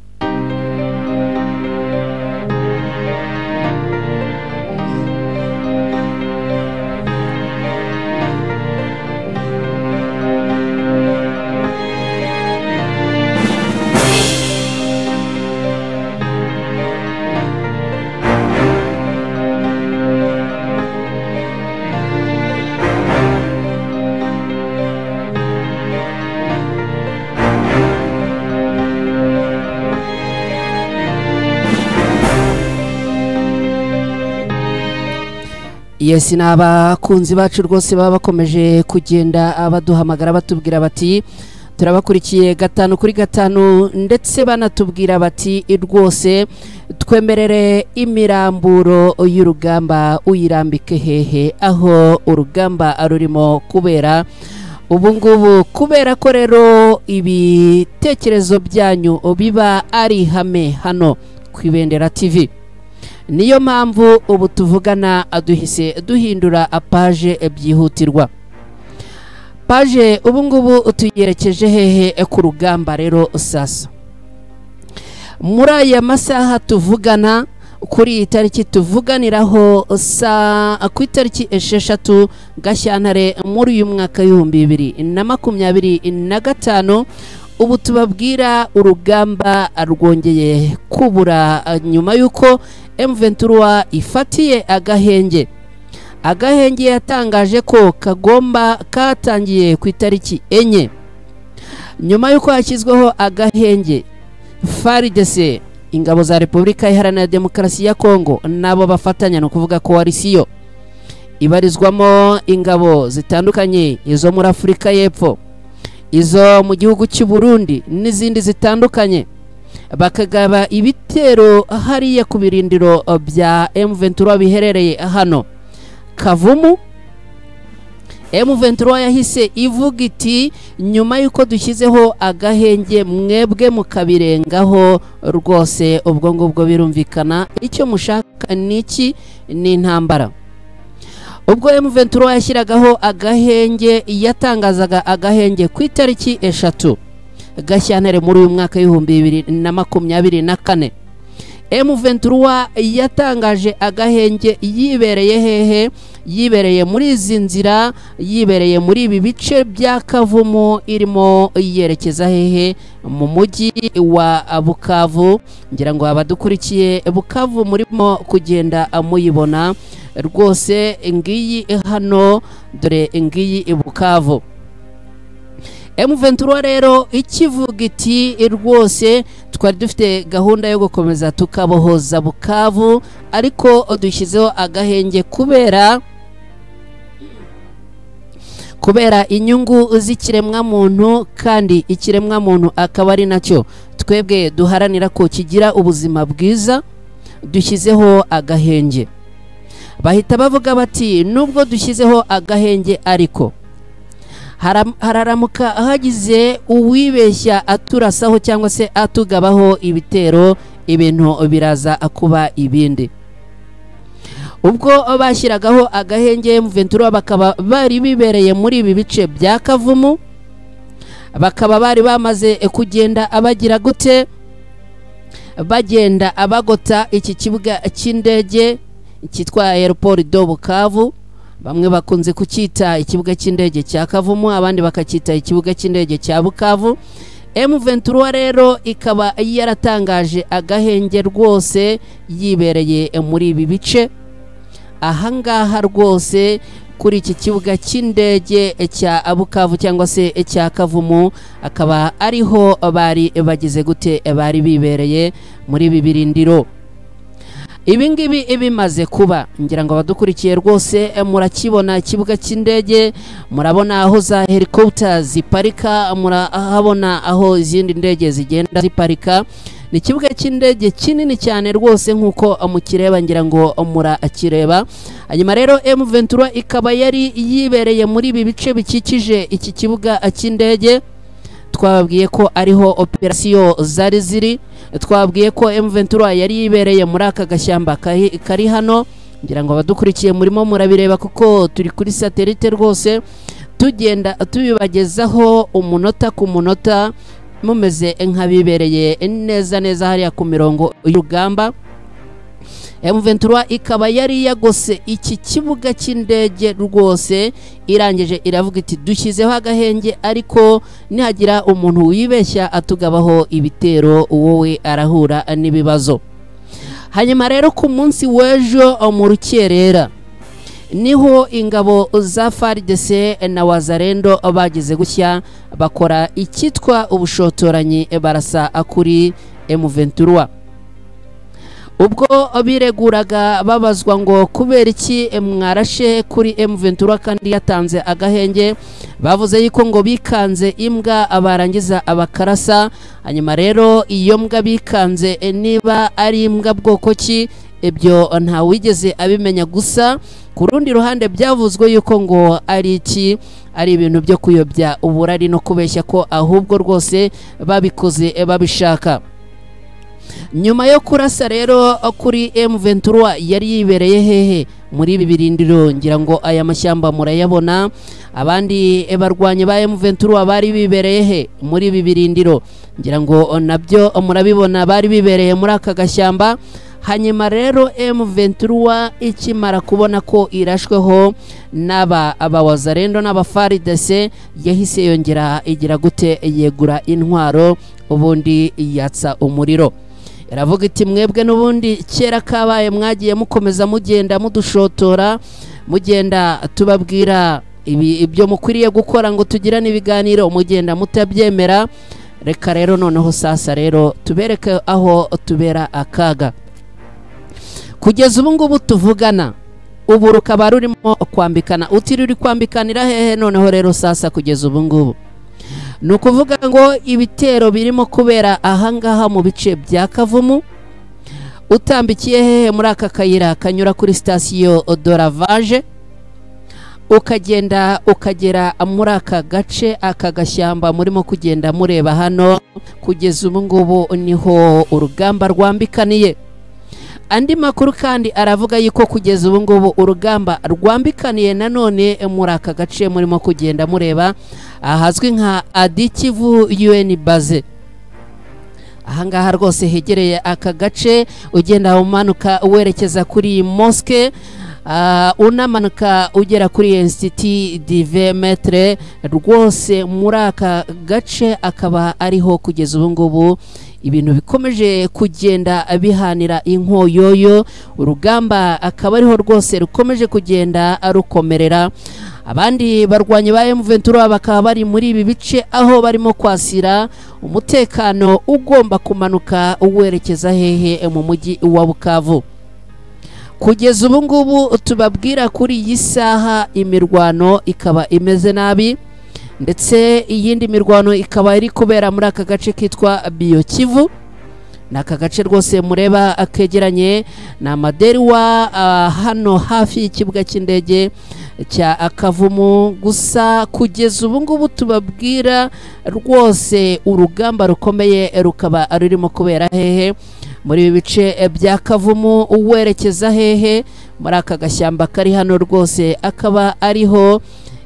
Yes, n'abakunzi bacu rwose baba bakomeje kugenda abaduhamagara batubwira bati turabakurikiye 5 kuri 5 ndetse banatubwira bati rwose twemerere imiramburo y'urugamba uyirambike hehe aho urugamba rurimo kubera ubungubu, kubera ko rero ibitekerezo byanyu biba ari hame hano kwibendera TV. Niyo mpamvu ubu tuvugana aduhise duhindura page byihutirwa. Page ubungubu tuyerekeje hehe ku rugamba rero sasa. Muri aya masaha tuvugana kuri itariki tuvuganiraho ku itariki 6 Gashyantare muri uyu mwaka w'2025 ubu tubabwira urugamba rwongeye kubura nyuma yuko M23 ifatiye agahenge yatangaje ko kagomba katangiye ku itariki 4 nyuma yuko hashyizweho agahenge. FARDC ingabo za Repubulika Iharanira Demokarasi ya Kongo nabo bafatanya no kuvuga coalition ibarizwamo ingabo zitandukanye izo muri Afurika y'Epfo, izo mu gihugu cy'u Burundi n'izindi zitandukanye, bakagaba ibitero hariya ku birindiro bya M23 biherereye hano Kavumu. M23 yahise ivuga iti nyuma yuko dushyizeho agahenge mwebwe mukabirengaho rwose ubwo ngubwo birumvikana icyo mushaka niki ni intambara. Ubwo M23 yashyiragaho agahenge yatangazaga agahenge ku itariki 3 Gashyantare muri uyu mwaka w'2024. M23 yatangaje agahenge yibereye hehe? Yibereye muri izi nzira, yibereye muri ibi bice bya Kavumu, irimo yerekeza hehe? Mu mujyi wa Bukavu. Ngira ngo abadukurikiye Bukavu murimo kugenda muyibona rwose, ngiyi hano, dore ngiyi Bukavu. M23 rero ikivuga iti rwose twari dufite gahunda yo gukomeza tukabohoza Bukavu, ariko dushyizeho agahenge kubera inyungu z'ikiremwa muntu, kandi ikiremwa muntu akaba ari nacyo twebwe duharanira ko kigira ubuzima bwiza. Dushyizeho agahenge. Bahita bavuga bati nubwo dushyizeho agahenge ariko hararamuka hagize uwibeshya aturasaho cyangwa se atugabaho ibitero, ibintu biraza kuba ibindi. Ubwo bashyiragaho agahenge M23 bakaba bari bibereye muri ibi bice bya Kavumu, bakaba bari bamaze kugenda abagira gute, bagenda abagota iki kibuga cy'indege cyitwa Airport de Bukavu. Bamwe bakunze kucyita ikibuga cy'indege cya Kavumu, abandi bakacyita ikibuga cy'indege cya Bukavu. M23 rero ikaba yaratangaje agahenge rwose yibereye muri ibi bice ahangaha rwose kuri iki kibuga cy'indege cya Bukavu cyangwa se cya Kavumu, akaba ariho bari bagize gute, bari bibereye muri ibi birindiro. Ibingibi bimaze kuba, ngira ngo abadukurikiye rwose murakibona ikibuga cy'indege, murabona aho za helicopter ziparika, murahabona aho izindi ndege zigenda ziparika. Ni ikibuga cy'indege kinini cyane rwose nkuko mukireba, ngira ngo murakireba. Hanyuma rero M23 ikaba yari yibereye muri ibi bice bikikije iki kibuga cy'indege. Twababwiye ko ariho operasiyo zari ziri, twabwiye ko M23 yari yibereye muri aka gashyamba kari hano. Ngira ngo abadukurikiye murimo murabireba kuko turi kuri satellite rwose. tugenda tubibagezaho umunota ku munota mumeze nk'abibereye neza neza hariya ku mirongo y'urugamba. M23 ikaba yari yagose iki kibuga cy'indege rwose, irangije iravuga iti dushyizeho agahenge, ariko nihagira umuntu wibeshya atugabaho ibitero wowe arahura n'ibibazo. Hanyuma rero ku munsi w'ejo mu rukerera niho ingabo za FARDC na Wazalendo bagize gushya bakora icyitwa ubushotoranyi, barasa kuri M23. ubwo bireguraga babazwa ngo kubera iki mwarashe kuri M23 kandi yatanze agahenge, bavuze yuko ngo bikanze imbwa abarangiza abakarasa. Hanyuma rero iyo mbwa bikanze niba ari imbwa bwoko ki, ibyo nta wigeze abimenya. Gusa ku rundi ruhande byavuzwe yuko ngo ari iki, ari ibintu byo kuyobya uburari no kubeshya ko ahubwo rwose babikoze babishaka. Nyuma yo kurasa rero kuri M23 yari yibereye hehe? Muri ibi birindiro. Ngira ngo aya mashyamba murayabona. Abandi barwanye ba M23 bari bibereye he? Muri ibi birindiro. Ngira ngo nabyo murabibona, bari bibereye muri aka gashyamba. Hanyuma rero M23 ikimara kubona ko irashweho n'aba Wazalendo n'aba FARDC, yahise yongera igira gute, yegura intwaro ubundi yatsa umuriro. Iravuga iti mwebwe n'ubundi kera kabaye mwagiye mukomeza mugenda mudushotora, mugenda tubabwira ibyo mukwiriye gukora ngo tugirane ibiganiro, mugenda mutabyemera. Reka rero noneho sasa rero tubereke aho tubera akaga. Kugeza ubu ngubu tuvugana, ubu rukaba rurimo kwambikana. Utiruri kwambikanira hehe noneho rero sasa kugeza ubu ngubu? Nukuvuga ngo ibitero birimo kubera ahangaha mu bice bya Kavumu. Utambikiye hehe muri aka kayira kanyura kuri station Doravage, ukagenda ukagera muri aka gace, aka gashyamba murimo kugenda mureba hano. Kugeza ubu ngubu niho urugamba rwambikaniye. Andi makuru kandi aravuga yuko kugeza ubu ngubu urugamba rwambikaniye nanone muri aka gace murimo kugenda mureba, ahazwi nka Adikivu UN base. Ahangaha rwose hegereye aka gace, ugenda umanuka werekeza kuri mosque, unamanuka ugera kuri Institut Divin Maître. Rwose muri aka gace akaba ariho kugeza ubu ngubu ibintu bikomeje kugenda bihanira inkoyoyo. Urugamba akaba ariho rwose rukomeje kugenda rukomerera. Abandi barwanye ba M23 bakaba bari muri ibi bice, aho barimo kwasira umutekano ugomba kumanuka uwerekeza hehe mu mujyi wa Bukavu. Kugeza ubu ngubu tubabwira kuri iyi saha imirwano ikaba imeze nabi, ndetse iyindi mirwano ikaba iri kubera muri aka gace kitwa Biokivu. Naka gace rwose mureba akegeranye na Maderwa, hano hafi y'ikibuga cy'indege cya Kavumu. Gusa kugeza ubu ngubu tubabwira rwose urugamba rukomeye rukaba rurimo kubera hehe? Muri ibi bice bya Kavumu uwerekeza hehe? Muri aka gashyamba kari hano rwose akaba ariho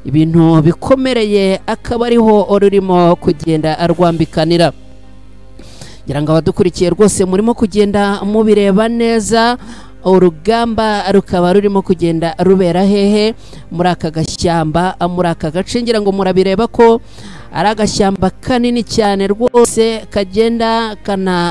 ibintu bikomereye, akaba ariho rurimo kugenda arwambikanira. Ngira ngo abadukurikiye rwose murimo kugenda mubireba neza. Urugamba rukaba rurimo kugenda rubera hehe? Muri aka gashyamba, muri aka gace. Ngira ngo murabireba ko ari agashyamba kanini cyane rwose, kagenda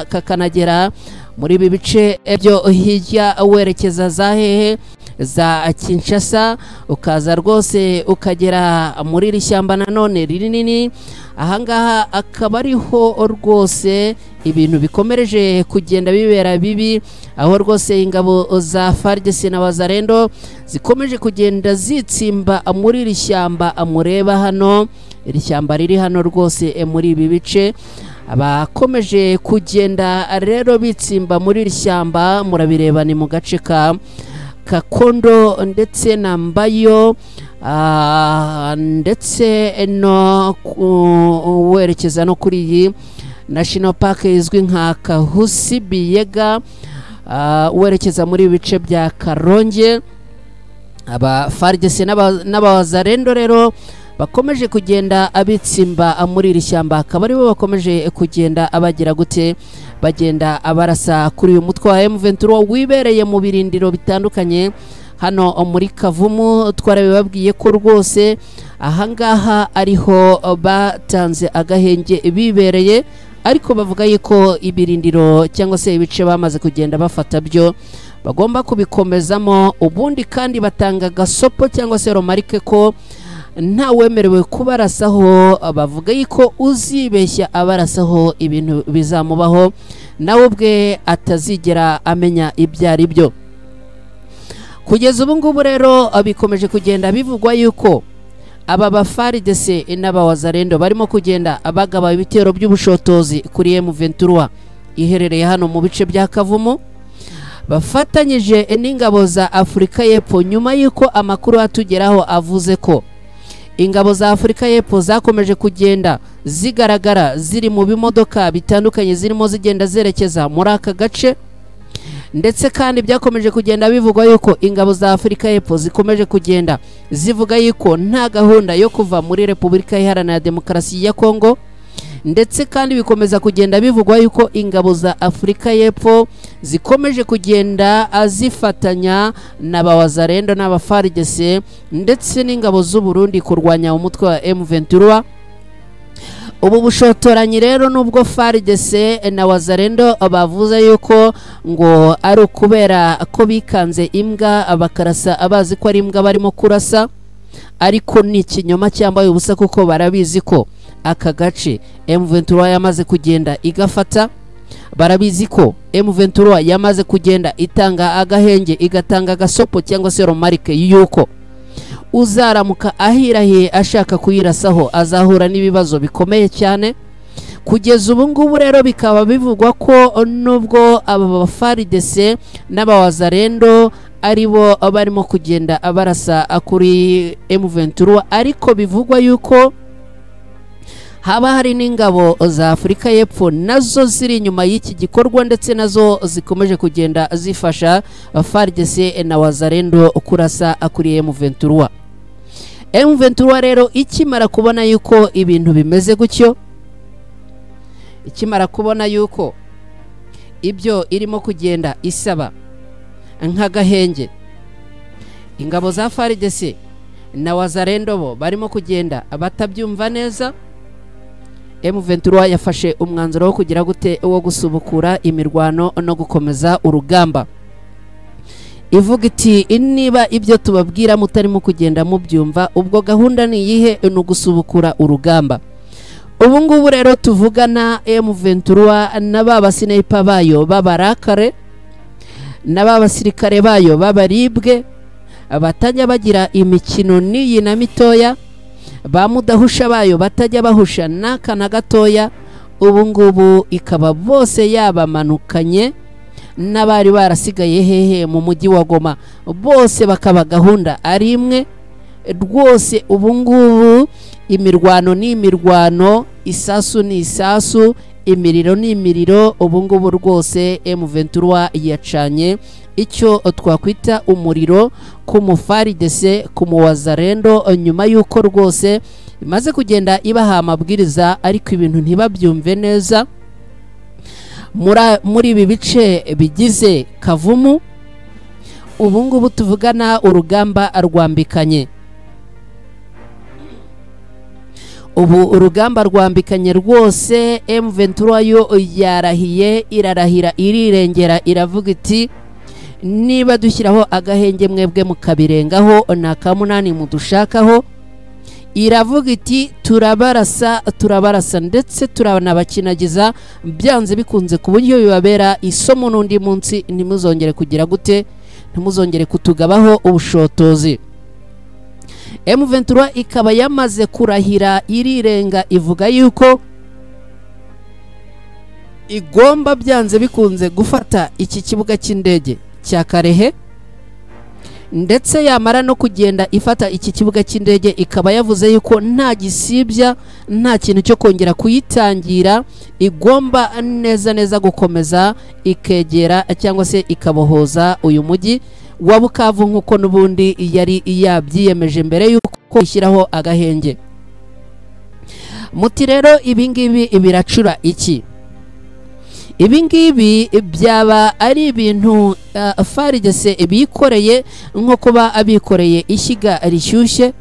kakanagera muri ibi bice byo hirya werekeza za hehe? Za Kinshasa. Ukaza rwose ukagera muri iri shyamba nanone rinini. Ahangaha akaba ariho rwose ibintu bikomereje kugenda bibera bibi, aho rwose ingabo za FARDC na Wazalendo zikomeje kugenda zitsimba muri iri shyamba mureba hano. Iri shyamba riri hano rwose muri ibi bice, abakomeje kugenda rero bitsimba muri iri shyamba murabireba ni mu gace ka Kakondo ndetse na Mbayo, ndetse no werekeza no kuri iyi National Park izwi nka Kahusi Biega, werekeza muri bice bya Karonge. Aba FARDC n'aba Wazalendo rero bakomeje kugenda abitsimba muri iri shyamba, akaba aribo bakomeje kugenda abagira gute bagenda abarasa kuri uyu mutwe wa M23 wibereye mu birindiro bitandukanye hano muri Kavumu. Twarabibabwiye ko rwose ahangaha ariho batanze agahenge bibereye, ariko bavuga yuko ibirindiro cyangwa se ibice bamaze kugenda bafata byo bagomba kubikomezamo, ubundi kandi batanga gasopo cyangwa se romarike ko nta wemerewe kubarasaho. Bavuga yuko uzibeshya abarasaho ibintu bizamubaho, nawe ubwe atazigera amenya ibyo ari byo. Kugeza ubu ngubu rero bikomeje kugenda bivugwa yuko aba bafaridese n'abawazarendo barimo kugenda abagaba ibitero by'ubushotozi kuri M23 iherereye hano mu bice bya Kavumu, bafatanyije n'ingabo za Afurika y'Epfo, nyuma yuko amakuru atugeraho avuze ko ingabo za Afurika y'Epfo zakomeje kugenda zigaragara ziri mu bimodoka bitandukanye zirimo zigenda zerekeza muri aka gace, ndetse kandi byakomeje kugenda bivugwa yuko ingabo za Afurika y'Epfo zikomeje kugenda zivuga yuko nta gahunda yo kuva muri Repubulika Iharanira Demokarasi ya Kongo, ndetse kandi bikomeza kugenda bivugwa yuko ingabo za Afurika y'Epfo zikomeje kugenda azifatanya n'abawazarendo n'abafaridese ndetse n'ingabo z'u Burundi kurwanya umutwe wa M23. Ubu bushotoranyi rero nubwo faridese na wazarendo bavuze yuko ngo ari ukubera ko bikanze imbwa bakarasa abazi ko ari imbwa barimo kurasa, ariko ni ikinyoma cyambaye ubusa, kuko barabizi ko aka gace M23 yamaze kugenda igafata. Barabizi ko M23 yamaze kugenda itanga agahenge, igatanga gasopo cyangwa se romarike yuko uzaramuka ahirahiye ashaka kuyirasaho azahura n'ibibazo bikomeye cyane. Kugeza ubu ngubu rero bikaba bivugwa ko nubwo aba bafaridese n'abawazarendo aribo barimo kugenda abarasa kuri M23, ariko bivugwa yuko haba hari n'ingabo za Afurika y'Epfo nazo ziri inyuma y'iki gikorwa, ndetse nazo zikomeje kugenda zifasha faridese na wazarendo kurasa kuri M23. M23 rero ikimara kubona yuko ibintu bimeze gutyo, ikimara kubona yuko ibyo irimo kugenda isaba nk'agahenge ingabo za faridese na wazarendo bo barimo kugenda batabyumva neza, M23 yafashe umwanzuro wo kugira gute wo gusubukura imirwano no gukomeza urugamba. Ivuga iti niba ibyo tubabwira mutarimo kugenda mubyumva, ubwo gahunda ni iyihe? Ni ugusubukura urugamba. Ubu ngubu rero tuvugana M23 n'aba sniper bayo babarakare n'aba basirikare bayo babaribwe batajya bagira imikino n'iyi na mitoya, ba mudahusha bayo batajya bahusha n'aka na gatoya. Ubu ngubu ikaba bose yabamanukanye n'abari barasigaye hehe mu mujyi wa Goma, bose bakaba gahunda ari imwe rwose. Ubu ngubu imirwano ni imirwano, isasu ni isasu, imiriro ni imiriro. Ubu ngubu rwose M23 yacanye icyo twakwita umuriro ku mufaridese ku muwazarendo, nyuma yuko rwose imaze kugenda ibaha amabwiriza ariko ibintu ntibabyumve neza. Muri ibi bice bigize Kavumu ubu ngubu tuvugana urugamba rwambikanye. Ubu urugamba rwambikanye rwose. M23 yo yarahiye, irarahira, irirengera, iravuga iti niba dushyiraho agahenge mwebwe mukabirengaho nakamunani mudushakaho. Iravuga iti turabarasa ndetse turanabakinagiza byanze bikunze ku buryo bibabera isomo n'undi munsi ntimuzongere kugira gute, ntimuzongere kutugabaho ubushotozi. M23 ikaba yamaze kurahira, irirenga, ivuga yuko igomba byanze bikunze gufata iki kibuga cy'indege cya Karehe, ndetse yamara no kugenda ifata iki kibuga cy'indege ikaba yavuze yuko nta gisibya, nta kintu cyo kongera kuyitangira, igomba neza gukomeza ikegera cyangwa se ikabohoza uyu mujyi wa Bukavu nk'uko n'ubundi yari yabyiyemeje mbere yuko ishyiraho agahenge. muti rero ibingibi biracura iki? Ibingibi byaba ari ibintu FARDC bikoreye nko kuba abikoreye ishyiga rishyushye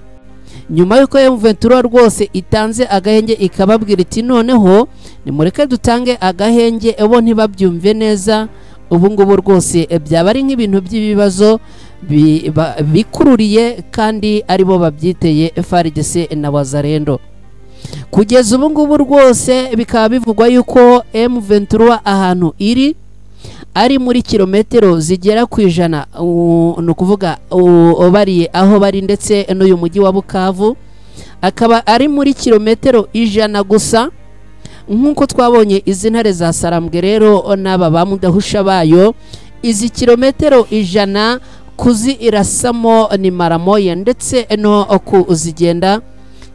nyuma yuko M23 rwose itanze agahenge ikababwira iti noneho nimureke dutange agahenge ebo ntibabyumve neza. Ubu ngubu rwose byaba ari nk'ibintu by'ibibazo bikururiye kandi aribo babyiteye FARDC na Wazalendo. Kugeza ubu ngubu rwose bikaba bivugwa yuko M23 ahantu iri ari muri kilometero zigera ku 100, no kuvuga bari aho bari ndetse n'uyu mujyi wa Bukavu akaba ari muri kilometero 100 gusa. Nkuko twabonye izi ntare za Sarambwe rero n'aba bamudahusha bayo, izi kilometero 100 kuzi irasamo ni maramoya ndetse no kuzigenda,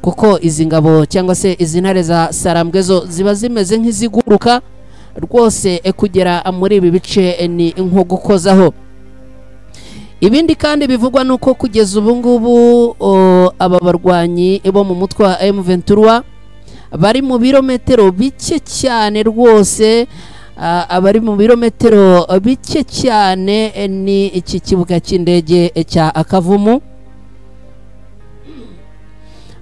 kuko izi ngabo cyangwa se izi ntare za Sarambwe zo ziba zimeze nk'iziguruka rwose kugera muri ibi bice ni nko gukozaho. Ibindi kandi bivugwa nuko kugeza ubu ngubu aba barwanyi bo mu mutwe wa M23 bari mu birometero bike cyane rwose, abari mu birometero bike cyane ni iki kibuga cy'indege cya Akavumu.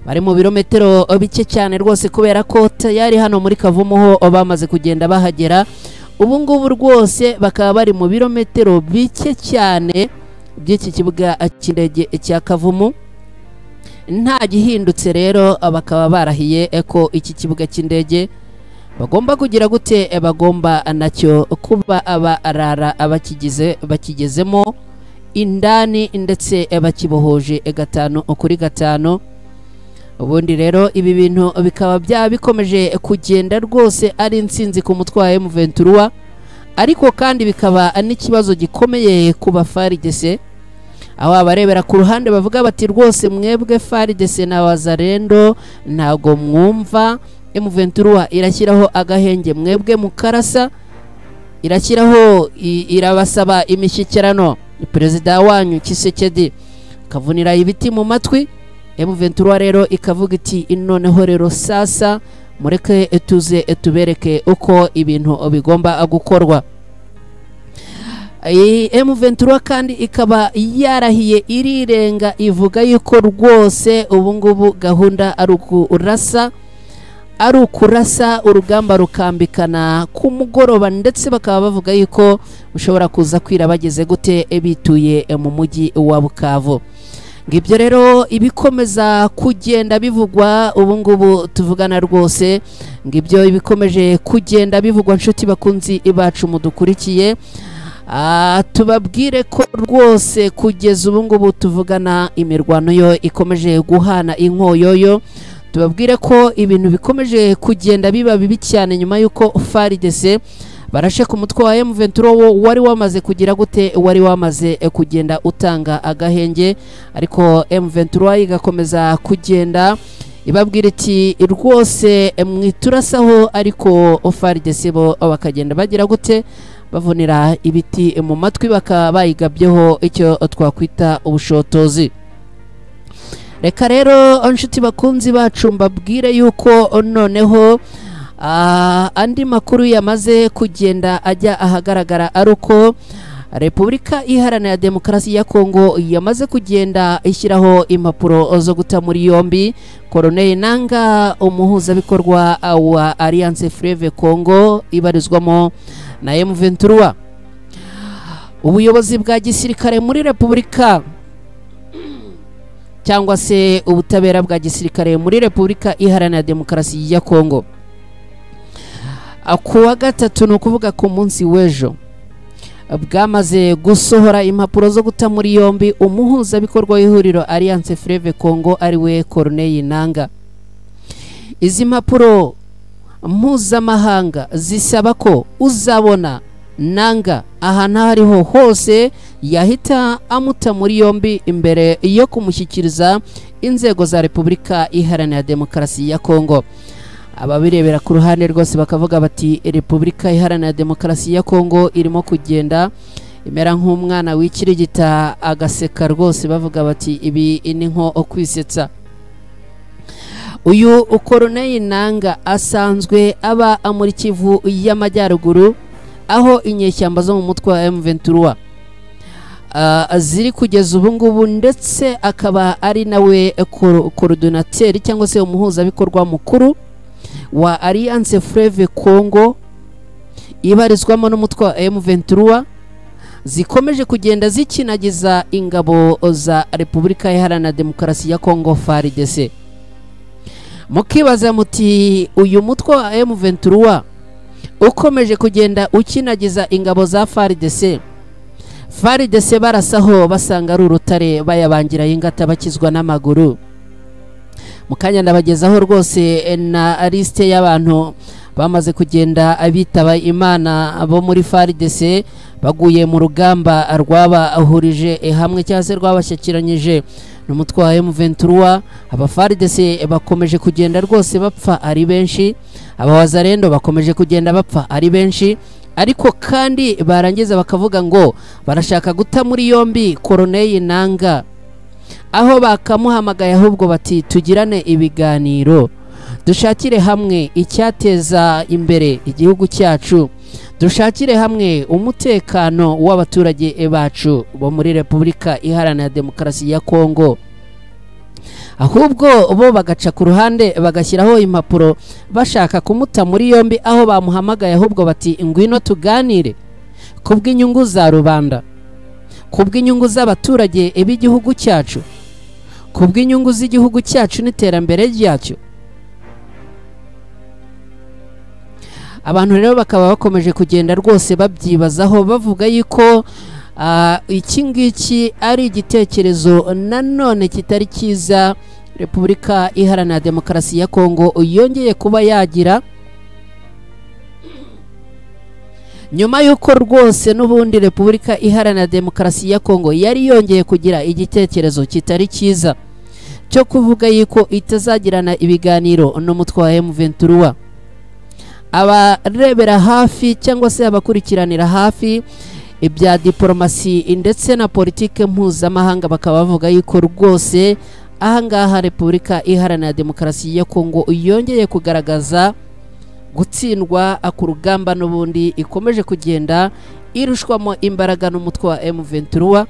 Bari mu birometero bike cyane rwose kubera ko tayari hano muri Kavumu ho bamaze kugenda bahagera. Ubu ngubu rwose bakaba bari mu birometero bike cyane by'iki kibuga cy'indege cya Kavumu. Nta gihindutse rero bakaba barahiye ko iki kibuga cy'indege bagomba kugira gute, bagomba nacyo kuba abarara bakigezemo indani ndetse bakibohoje 5 ubundi rero ibi bintu bikaba bikomeje kugenda rwose ari insinzi ku mutwe wa M23, ariko kandi bikaba n'ikibazo gikomeye ku FARDC, aho abarebera ku ruhande bavuga bati rwose mwebwe FARDC na Wazalendo ntago mwumva, M23 irashyiraho agahenge mwebwe mukarasa, irashyiraho irabasaba imishyikirano. Perezida wanyu Kisekedi kavunira ibiti mu matwi, M23 rero ikavuga iti noneho rero sasa mureke tuze tubereke uko ibintu bigomba gukorwa. M23 kandi ikaba yarahiye irirenga ivuga yuko rwose ubu ngubu gahunda ari ukurasa urugamba rukambikana ku mugoroba, ndetse bakaba bavuga yuko ushobora kuza kwira bageze gute bituye mu mujyi wa Bukavu. Ngibyo rero ibikomeza kugenda bivugwa ubu ngubu tuvugana rwose, ngibyo ibikomeje kugenda bivugwa nshuti bakunzi bacu mudukurikiye. Tubabwire ko rwose kugeza ubu ngubu tuvugana imirwano yo ikomeje guhana inkoyoyo. Tubabwire ko ibintu bikomeje kugenda biba bibi cyane nyuma yuko FARDC barashe ku mutwe wa M23 wari wamaze kugira gute, wari wamaze kugenda utanga agahenge, ariko M23 igakomeza kugenda ibabwira iti rwose mwiturasaho, ariko FARDC bo bakagenda bagira gute, bavunira ibiti mu matwi bakaba bayigabyeho icyo twakwita ubushotozi. Reka rero inshuti bakunzi bacu mbabwire yuko noneho andi makuru yamaze kugenda ajya ahagaragara, aruko Repubulika Iharanira Demokarasi ya Kongo yamaze kugenda ishyiraho impapuro zo guta muri yombi Colonel Nanga, umuhuzabikorwa wa Alliance Fleuve Congo ibarizwamo na M23. Ubuyobozi bwa gisirikare muri Repubulika cyangwa se ubutabera bwa gisirikare muri Repubulika Iharanira Demokarasi ya Kongo kuwa gatatu, no kuvuga ku munsi w'ejo, bwamaze gusohora impapuro zo guta muri yombi umuhuzabikorwa w'ihuriro Alliance Fleuve Congo ariwe Colonel Nanga. Izi mpapuro mpuzamahanga zisaba ko uzabona Nanga ahantu hariho hose yahita amuta muri yombi imbere yo kumushyikiriza inzego za Repubulika Iharanira Demokarasi ya Kongo. Ababirebera ku ruhande rwose bakavuga bati Repubulika Iharanira Demokarasi ya Kongo irimo kugenda imera nk'umwana wikirigita agaseka rwose, bavuga bati ibi ni nko kwisetsa. uyu Corneille Nangaa asanzwe aba muri Kivu y'Amajyaruguru, aho inyeshyamba zo mu mutwe wa M23 ziri kugeza ubu ngubu, ndetse akaba ari nawe coordinateur cyangwa se umuhuzabikorwa mukuru wa Alliance Fleuve Congo ibarizwamo n'umutwe wa M23 zikomeje kugenda zikinagiza ingabo za Repubulika Iharanira Demokarasi ya Congo FARDC. Mukibaza muti uyu mutwe wa M23 ukomeje kugenda ukinagiza ingabo za FARDC barasaho basanga ari urutare bayabangira y'ingata bakizwa n'amaguru. Mukanya ndabagezaho rwose na liste y'abantu bamaze kugenda abitaba Imana abo muri FARDC baguye mu rugamba rwabahurije hamwe cyangwa se rwabashyikiranyije n'umutwe wa M23. aba FARDC bakomeje kugenda rwose bapfa ari benshi, aba Wazalendo bakomeje kugenda bapfa ari benshi, ariko kandi barangiza bakavuga ngo barashaka guta muri yombi Corneille Nangaa, aho bakamuhamagaye ahubwo bati tugirane ibiganiro, dushakire hamwe icyateza imbere igihugu cyacu, dushakire hamwe umutekano w'abaturage bacu bo muri Repubulika Iharanira Demokarasi ya Congo. Ahubwo bo bagaca ku ruhande bagashyiraho impapuro bashaka kumuta muri yombi, aho bamuhamagaye ahubwo bati ngwino tuganire kubw'inyungu za rubanda, kubw'inyungu z'abaturage b'igihugu cyacu, kubw'inyungu z'igihugu cyacu n'iterambere ryacyo. Abantu rero bakaba bakomeje kugenda rwose babyibazaho bavuga yuko iki ngiki ari igitekerezo nanone kitari cyiza Repubulika Iharanira Demokarasi ya Congo yongeye kuba yagira, nyuma yuko rwose n'ubundi Repubulika Iharanira Demokarasi ya Congo yari yongeye kugira igitekerezo kitari cyiza cyo kuvuga yuko itazagirana ibiganiro n'umutwe wa M23. Abarebera hafi cyangwa se abakurikiranira hafi ibya diplomasi ndetse na politike mpuzamahanga bakaba bavuga yuko rwose ahangaha Repubulika Iharanira Demokarasi ya Congo yongeye kugaragaza gutsindwa ku rugamba n'ubundi ikomeje kugenda irushwamo imbaraga n'umutwe wa M23,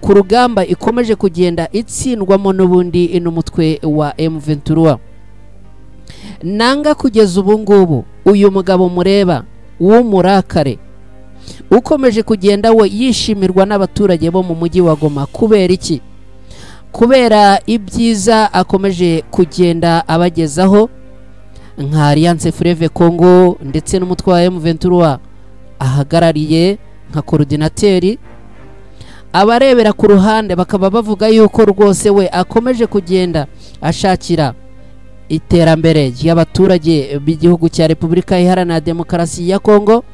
ku rugamba ikomeje kugenda itsindwamo n'ubundi n'umutwe wa M23. Nangaa kugeza ubu ngubu uyu mugabo mureba w'umurakare ukomeje kugenda we yishimirwa n'abaturage bo mu mujyi wa Goma. Kubera iki? Kubera ibyiza akomeje kugenda abagezaho nka Alliance Fleuve Congo ndetse n'umutwe wa M23 ahagarariye nka coordinateur. Abarebera ku ruhande bakaba bavuga yuko rwose we akomeje kugenda ashakira iterambere ry'abaturage b'igihugu cya Repubulika Iharanira Demokarasi ya Congo.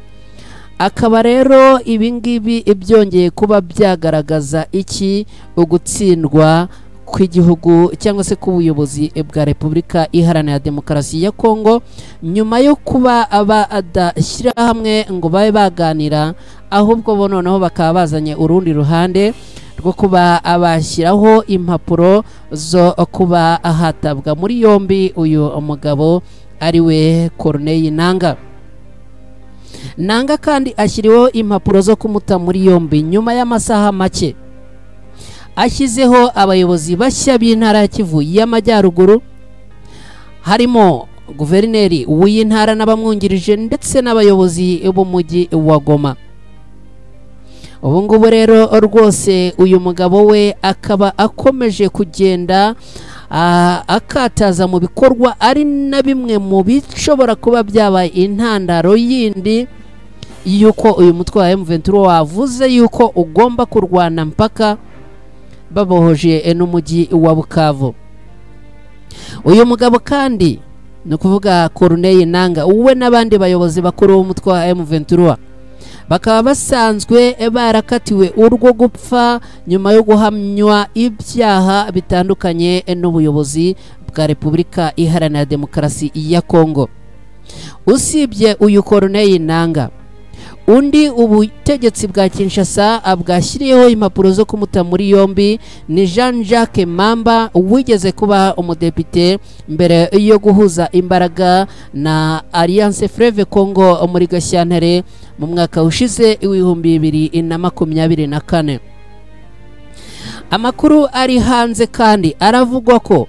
Akaba rero ibingibi byongeye kuba byagaragaza iki? Ugutsindwa kw'igihugu cyangwa se k'ubuyobozi bwa Repubulika Iharanira Demokarasi ya Congo, nyuma yo kuba adashyira hamwe ngo babe baganira, ahubwo bo noneho bakaba bazanye urundi ruhande rwo kuba abashyiraho impapuro zo kuba ahatabwa muri yombi uyu umugabo ariwe Corneille Nangaa. Nangaa kandi ashyiriweho impapuro zo kumuta muri yombi nyuma y'amasaha make ashyizeho abayobozi bashya b'intara ya Kivu y'Amajyaruguru, harimo guverineri w'intara n'abamwungirije ndetse n'abayobozi b'umujyi wa Goma. Ubu ngubu rero rwose uyu mugabo we akaba akomeje kugenda akataza mu bikorwa ari na bimwe mu bishobora kuba byabaye intandaro yindi yuko uyu mutwe wa M23 wavuze yuko ugomba kurwana mpaka babohoje n'umujyi wa Bukavu. Uyu mugabo kandi no kuvuga Corneille Nangaa uwe n'abandi bayobozi bakuru b'umutwe wa M23 bakaba basanzwe barakatiwe urwo gupfa nyuma yo guhamywa ibyaha bitandukanye n'ubuyobozi bwa Repubulika Iharanira Demokarasi ya Congo. Usibye uyu Corneille Nangaa, undi ubutegetsi bwa Kinshasa bwashyiriyeho impapuro zo kumuta muri yombi ni Jean Jacques Mamba wigeze kuba umudepite mbere yo guhuza imbaraga na Alliance Fleuve Congo muri Gashyantare mu mwaka ushize 2024. Amakuru ari hanze kandi aravugwa ko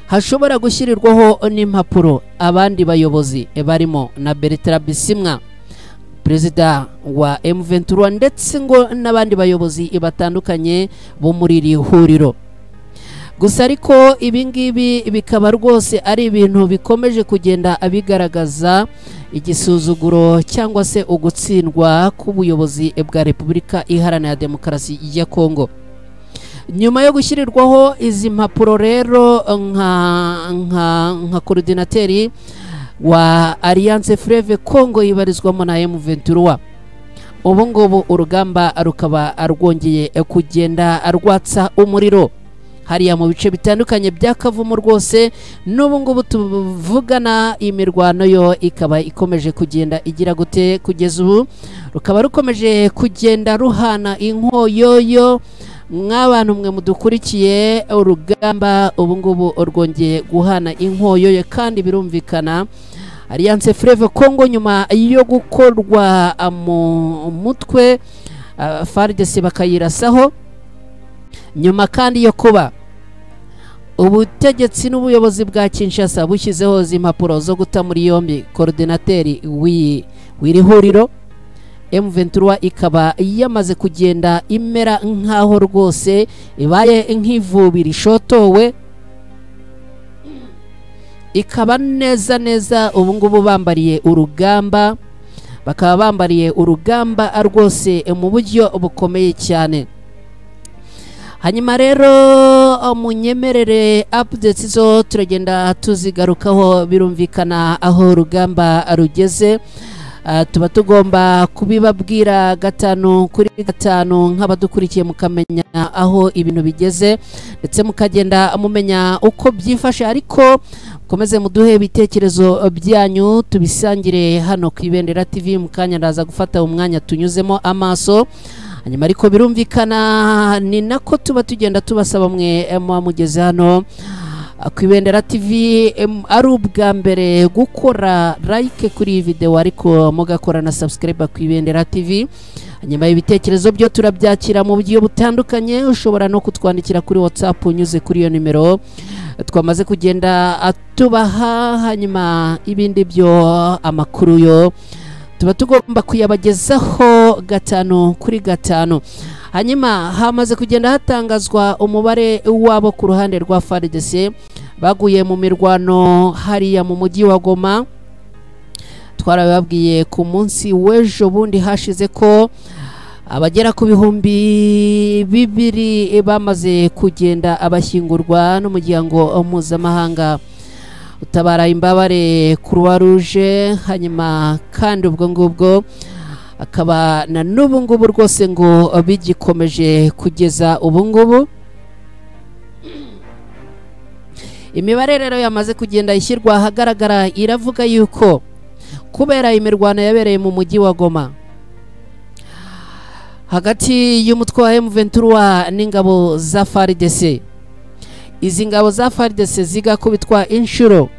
hashobora gushyirirwaho n'impapuro abandi bayobozi barimo na Bertrand Bisimwa perezida wa M23 ndetse ngo n'abandi bayobozi batandukanye bo muri iri huriro. Gusa ariko ibingibi bikaba rwose ari ibintu bikomeje kugenda abigaragaza igisuzuguro cyangwa se ugutsindwa k'ubuyobozi bwa Repubulika Iharanira Demokarasi ya Kongo. Nyuma yo gushyirirwaho izi mpapuro rero nka coordinateri wa Alliance Fleuve Congo ibarizwamo na M23, ubu ngubu urugamba rukaba arwongeye kugenda arwatsa umuriro hariya mu bice bitandukanye bya Kavumu rwose. N'ubu ngubu tuvugana imirwano yo ikaba ikomeje kugenda igira gute kugeza ubu rukaba rukomeje kugenda ruhana inkoyoyo. Mw'abantu mwe mudukurikiye urugamba ubu ngubu rwongeye guhana inkoyoyo kandi birumvikana Alliance Fleuve Congo nyuma yo gukorwa mu mutwe FARDC bakayirasaho, nyuma kandi yo kuba ubutegetsi n'ubuyobozi bwa Kinshasa bushyizeho impapuro zo guta muri yombi coordinateri w'iri huriro, M23 ikaba yamaze kugenda imera nkaho rwose ibaye nk'ivubi rishotowe, ikaba neza ubu ngubu bambariye urugamba, bakaba bambariye urugamba rwose mu buryo bukomeye cyane. Hanyuma rero munyemerere updates zo turagenda tuzigarukaho, birumvikana aho urugamba rugeze. Tuba tugomba kubibabwira gatanu kuri gatanu nk'abadukurikiye mukamenya aho ibintu bigeze ndetse mukagenda mumenya uko byifashe, ariko mukomeze muduhe ibitekerezo byanyu tubisangire hano ku Ibendera TV. Mukanya ndaza gufata umwanya tunyuzemo amaso, hanyuma ariko birumvikana ni nako tuba tugenda tubasaba mwe mugeze hano ku Ibendera TV ari ubwa mbere gukora like kuri iyi video ariko mugakora na subscribe ku Ibendera TV. Hanyuma ibitekerezo byo turabyakira mu buryo butandukanye, ushobora no kutwandikira kuri WhatsApp unyuze kuri iyo nimero twamaze kugenda tubaha. Hanyuma ibindi byo amakuru yo tuba tugomba kuyabagezaho gatanu kuri gatanu. Hanyuma hamaze kugenda hatangazwa umubare wabo ku ruhande rwa FARDC baguye mu mirwano hariya mu mujyi wa Goma. Twarababwiye ku munsi w'ejo bundi hashize ko abagera ku 2,000 bamaze kugenda abashyingurwa n'umuryango mpuzamahanga utabara imbabare Croix Rouge. Hanyuma kandi ubwo ngubwo akaba na n'ubu ngubu rwose ngo bigikomeje kugeza ubu ngubu. Imibare rero yamaze kugenda ishyirwa ahagaragara iravuga yuko kubera imirwano yabereye mu mujyi wa Goma hagati y'umutwe wa M23 n'ingabo za FARDC, izi ngabo za FARDC zigakubitwa inshuro.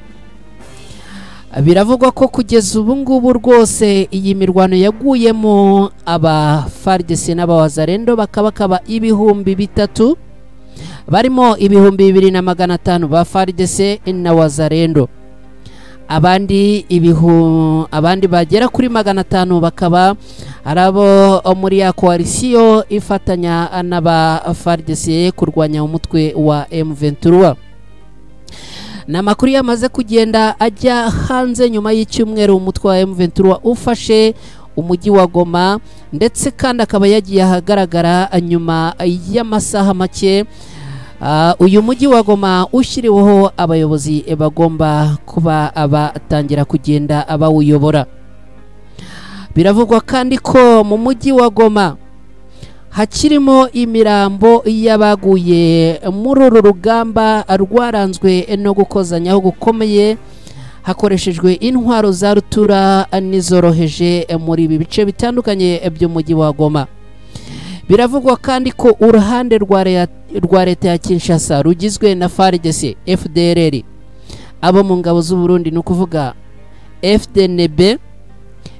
Biravugwa ko kugeza ubu ngubu rwose iyi mirwano yaguyemo aba FARDC n'abawazarendo bakaba 3,000, barimo 2,500 ba FARDC na wazarendo, abandi bagera kuri 500 bakaba arabo muri ya coalition ifatanya n'aba FARDC kurwanya umutwe wa M23. Namakuru yamaze kugenda ajya hanze nyuma y'icyumweru umutwe wa M23 ufashe umujyi wa Goma, ndetse kandi akaba yagiye ahagaragara nyuma y'amasaha make uyu mujyi wa Goma ushyiriweho abayobozi bagomba kuba abatangira kugenda abawuyobora. Biravugwa kandi ko mu mujyi wa Goma hakirimo imirambo y'abaguye muri uru rugamba rwaranzwe no gukozanyaho gukomeye hakoreshejwe intwaro za rutura n'izoroheje muri ibi bice bitandukanye by'umujyi wa Goma. Biravugwa kandi ko uruhande rwa leta ya Kinshasa rugizwe na FARDC, FDLR, abo mu ngabo z'u Burundi ni ukuvuga FDNB,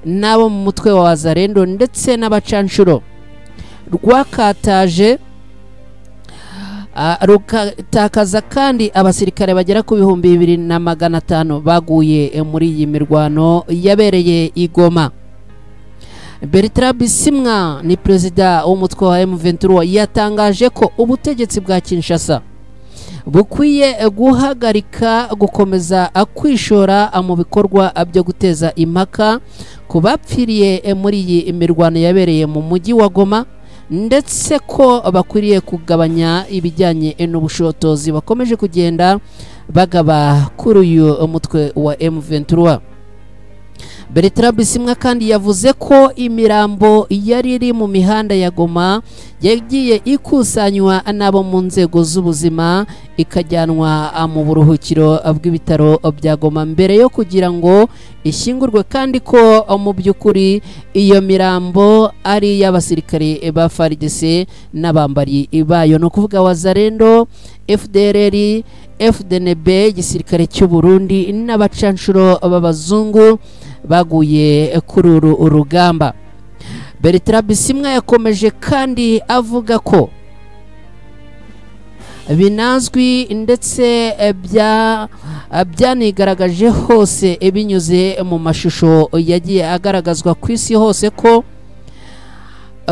n'abo mu mutwe wa Wazalendo ndetse n'abacanshuro rwakataje rukatakaza kandi abasirikare bagera ku 2500 baguye muri iyi mirwano yabereye i Goma. Bertrand Bisimwa ni perezida w'umutwe wa M23 yatangaje ko ubutegetsi bwa Kinshasa bukwiye guhagarika gukomeza kwishora mu bikorwa byo guteza impaka ku bapfiriye muri iyi mirwano yabereye mu mujyi wa Goma, ndetse ko bakwiriye kugabanya ibijyanye n'ubushotozi bakomeje kugenda bagaba kuri uyu umutwe wa M23. Bertrand Bisimwa kandi yavuze ko imirambo yari iri mu mihanda ya Goma yagiye ikusanywa n'abo mu nzego z'ubuzima ikajyanwa mu buruhukiro bw'ibitaro bya Goma mbere yo kugira ngo ishyingurwe, kandi ko mu by'ukuri iyo mirambo ari y'abasirikare ba FARDC n'abambari bayo, no kuvuga Wazalendo, FDLR, FDNB, igisirikare cy'u Burundi n'abacanshuro b'abazungu baguye kuri uru urugamba. Bertrand Bisimwa yakomeje kandi avuga ko binazwi ndetse byanigaragaje hose binyuze mu mashusho yagiye agaragazwa ku isi hose ko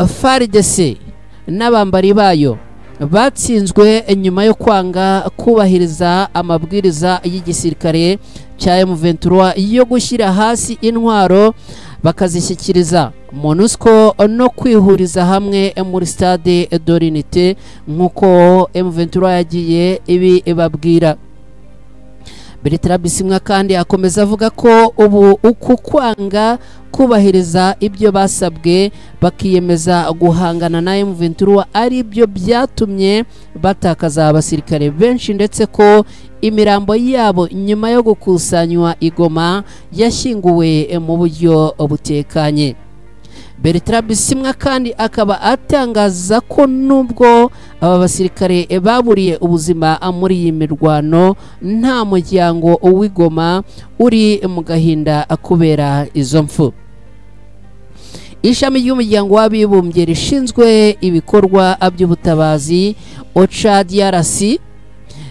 FARDC n'abambari bayo batsinzwe nyuma yo kwanga kubahiriza amabwiriza y'igisirikare cya M23 yo gushyira hasi intwaro bakazishyikiriza MONUSCO no kwihuriza hamwe muri stade de l'Unité nk'uko M23 yagiye ibabwira. Bertrand Bisimwa kandi akomeza avuga ko ubu uku kwanga kubahiriza ibyo basabwe bakiyemeza guhangana na M23 ari byo byatumye batakaza abasirikare benshi, ndetse ko imirambo yabo nyuma yo gukusanywa i Goma yashyinguwe mu buryo butekanye. Bertrand Bisimwa kandi akaba atangaza ko nubwo aba basirikare baburiye ubuzima muri iyi mirwano nta muryango w'Igoma uri mu gahinda kubera izo mfu. Ishami ry'umuryango w'abibumbye rishinzwe ibikorwa by'ubutabazi OCHA DRC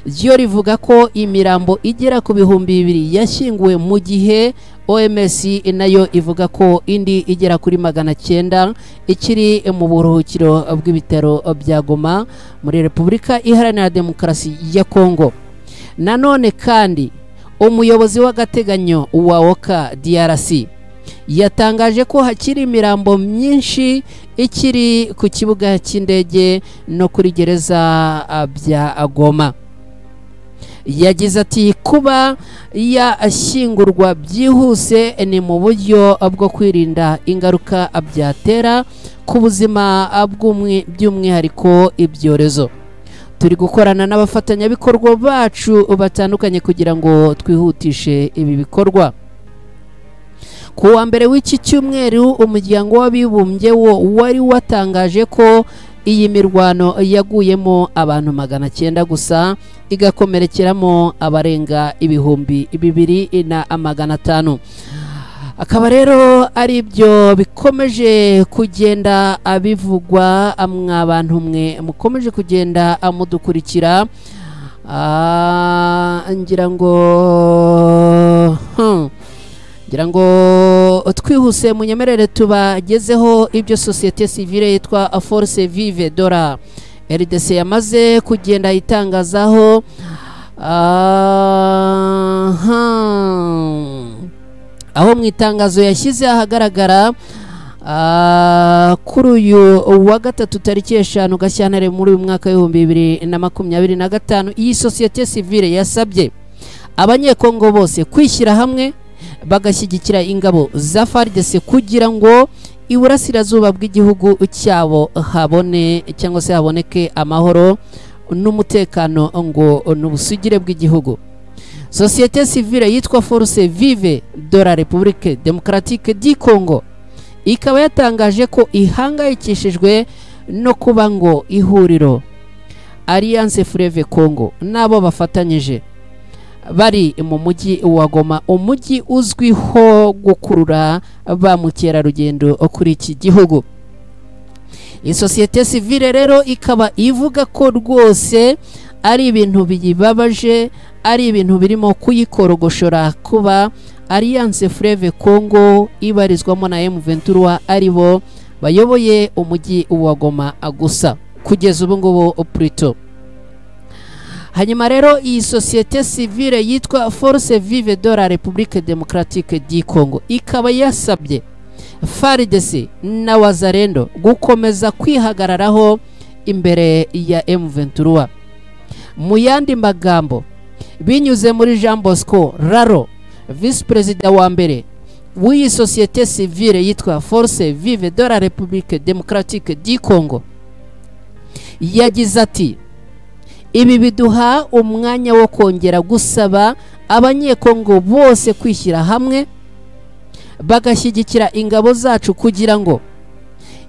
ryo rivuga ko imirambo igera ku 200 yashyinguwe mu gihe OMS nayo ivuga ko indi igera kuri 900 ikiri mu buruhukiro bw'ibitaro bya Goma muri Repubulika Iharanira Demokarasi ya Kongo. Nanone kandi umuyobozi w'agateganyo wa OCHA DRC yatangaje ko hakiri imirambo myinshi ikiri ku kibuga cy'indege no kuri gereza bya Goma. Yagize ati kuba yashyingurwa byihuse ni mu buryo bwo kwirinda ingaruka byatera ku buzima by'umwihariko ibyorezo. Turi gukorana n'abafatanyabikorwa bacu batandukanye kugira ngo twihutishe ibi bikorwa. Ku wa mbere w'iki cyumweru umuryango w'abibumbye wo wari watangaje ko iyi mirwano yaguyemo abantu 900 gusa igakomerekeramo abarenga 2500. Akaba rero ari byo bikomeje kugenda abivugwa abantu mwe mukomeje kugenda amudukurikira. ngira ngo twihuse munyemerere tubagezeho ibyo societe civile yitwa Force Vive de la RDC yamaze kugenda itangazaho. Aho mu itangazo yashyize ahagaragara kuri uyu wa gatatu tariki 5 Gashyantare muri uyu mwaka wa 2025 iyi societe civile yasabye abanyekongo bose kwishyira hamwe bagashyigikira ingabo za FARDC kugira ngo iburasirazuba bw'igihugu cyabo habone cyangwa se haboneke amahoro n'umutekano ngo n'ubusugire bw'igihugu. Société civile yitwa Force Vive de la République Démocratique du Congo ikaba yatangaje ko ihangayikishijwe no kuba ngo ihuriro Alliance Fleuve Congo nabo bafatanyije bari mu mujyi wa Goma, umujyi uzwiho gukurura ba mukerarugendo kuri iki gihugu. Société civile rero ikaba ivuga ko rwose ari ibintu bibabaje, ari ibintu birimo kuyikorogoshora kuba Alliance Fleuve Congo ibarizwamo na M23 aribo bayoboye umujyi wa Goma gusa kugeza ubu ngubu plutôt. Hanyuma rero iyi société civile yitwa Force Vive de la République Démocratique du Congo ikaba yasabye FARDC na Wazalendo gukomeza kwihagararaho imbere ya M23. Mu yandi magambo binyuze muri Jean Bosco Raro, vice president wa mbere w'iyi société civile yitwa Force Vive de la République Démocratique du Congo, yagize ati ibi biduha umwanya wo kongera gusaba abanyekongo bose kwishyira hamwe bagashyigikira ingabo zacu kugira ngo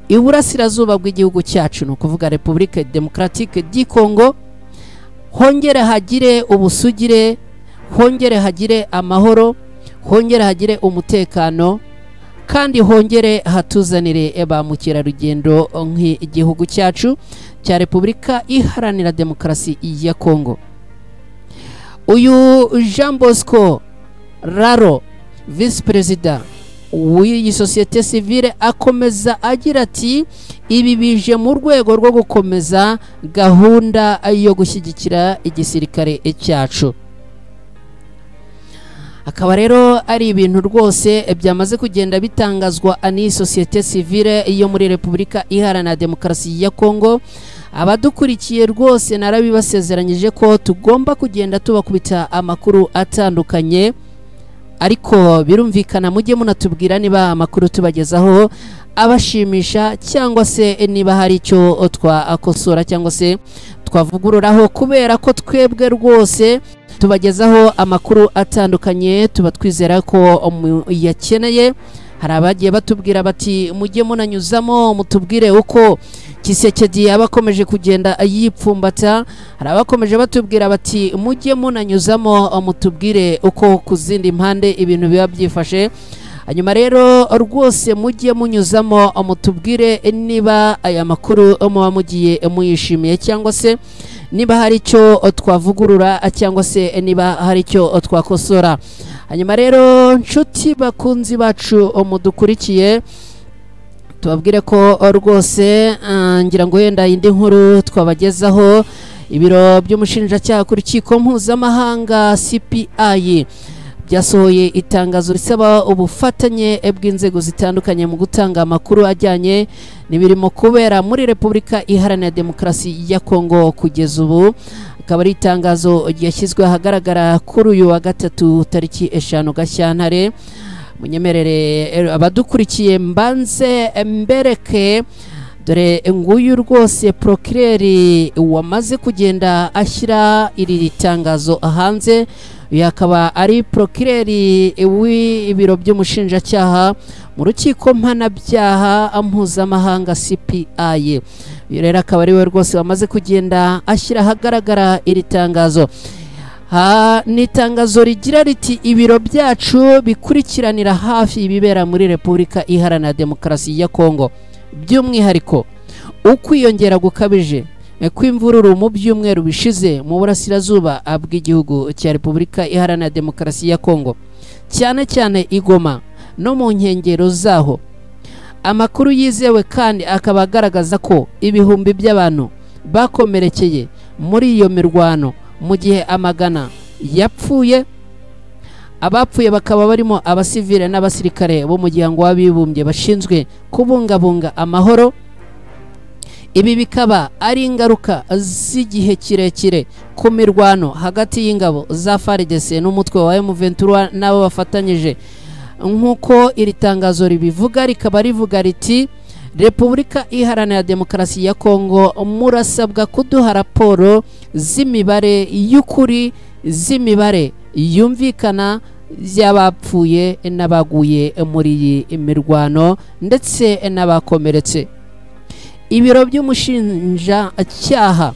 iburasirazuba bw'igihugu cyacu no kuvuga République Démocratique du Congo hongere hagire ubusugire, hongere hagire amahoro, hongere hagire umutekano, kandi hongere hatuzanire ba mukerarugendo nk'igihugu cyacu cya Repubulika Iharanira Demokarasi ya Congo. Uyu Jean Bosco Raro, vice president w'iyi société civile, akomeza agira ati ibi bije mu rwego rwo gukomeza gahunda yo gushyigikira igisirikare cyacu. Akaba rero ari ibintu rwose byamaze kugenda bitangazwa ani société civile iyo muri Repubulika Iharanira Demokarasi ya Congo. Abadukurikiye rwose narabibasezeranyije ko tugomba kugenda tubakubita amakuru atandukanye, ariko birumvikana mujye munatubwira niba amakuru tubagezaho abashimisha cyangwa se niba hari icyo twakosora cyangwa se twavugururaho, kubera ko twebwe rwose tubagezaho amakuru atandukanye tuba twizera ko yakeneye. Hari abagiye batubwira bati mujye munanyuzamo mutubwire uko Kisekedi abakomeje kugenda yipfumbata. Hari abakomeje batubwira bati mujye munanyuzamo mutubwire uko kuzindi impande ibintu biba byifashe. Hanyuma rero rwose mujye munyuzamo mutubwire niba aya makuru muba mugiye muyishimiye cyangwa se niba hari icyo twavugurura cyangwa se niba hari icyo twakosora. Hanyuma rero nshuti bakunzi bacu mudukurikiye, tubabwire ko rwose ngira ngo yenda indi nkuru twabagezaho. Ibiro by'umushinjacyaha ku rukiko mpuzamahanga CPI byasohoye itangazo risaba ubufatanye bw'inzego zitandukanye mu gutanga amakuru ajyanye n'ibirimo kubera muri Repubulika Iharanira Demokarasi ya Congo kugeza ubu. Akaba ari itangazo ryashyizwe ahagaragara kuri uyu wa gatatu tariki 5 Gashyantare. Munyemerere abadukurikiye mbanze mbereke, dore nguyu rwose procureur wamaze kugenda ashyira iri tangazo hanze. Yakaba ari procureur w'ibiro by'umushinjacyaha mu rukiko mpanabyaha mpuzamahanga CPI. Rero akaba ari we rwose wamaze kugenda ashyira ahagaragara iri tangazo. Ni itangazo rigira riti ibiro byacu bikurikiranira hafi ibibera muri Repubulika Iharanira Demokarasi ya Congo, by'umwihariko ukwiyongera gukabije kw'imvururu mu byumweru bishize mu burasirazuba bw'igihugu cya Repubulika Iharanira Demokarasi ya Congo, cyane cyane Igoma no mu nkengero zaho. Amakuru yizewe kandi akaba agaragaza ko ibihumbi by'abantu bakomerekeye muri iyo mirwano mu gihe amagana yapfuye. Abapfuye bakaba barimo abasivile n'abasirikare bo mu muryango w'abibumbye bashinzwe kubungabunga amahoro. Ibi bikaba ari ingaruka z'igihe kirekire ku mirwano hagati y'ingabo za FARDC n'umutwe wa M23 nabo bafatanyije. Nkuko iri tangazo ribivuga, rikaba rivuga riti Repubulika Iharanira Demokarasi ya Congo murasabwa kuduha raporo z'imibare y'ukuri, z'imibare yumvikana y'abapfuye n'abaguye muri iyi mirwano ndetse n'abakomeretse. Ibiro by'umushinjacyaha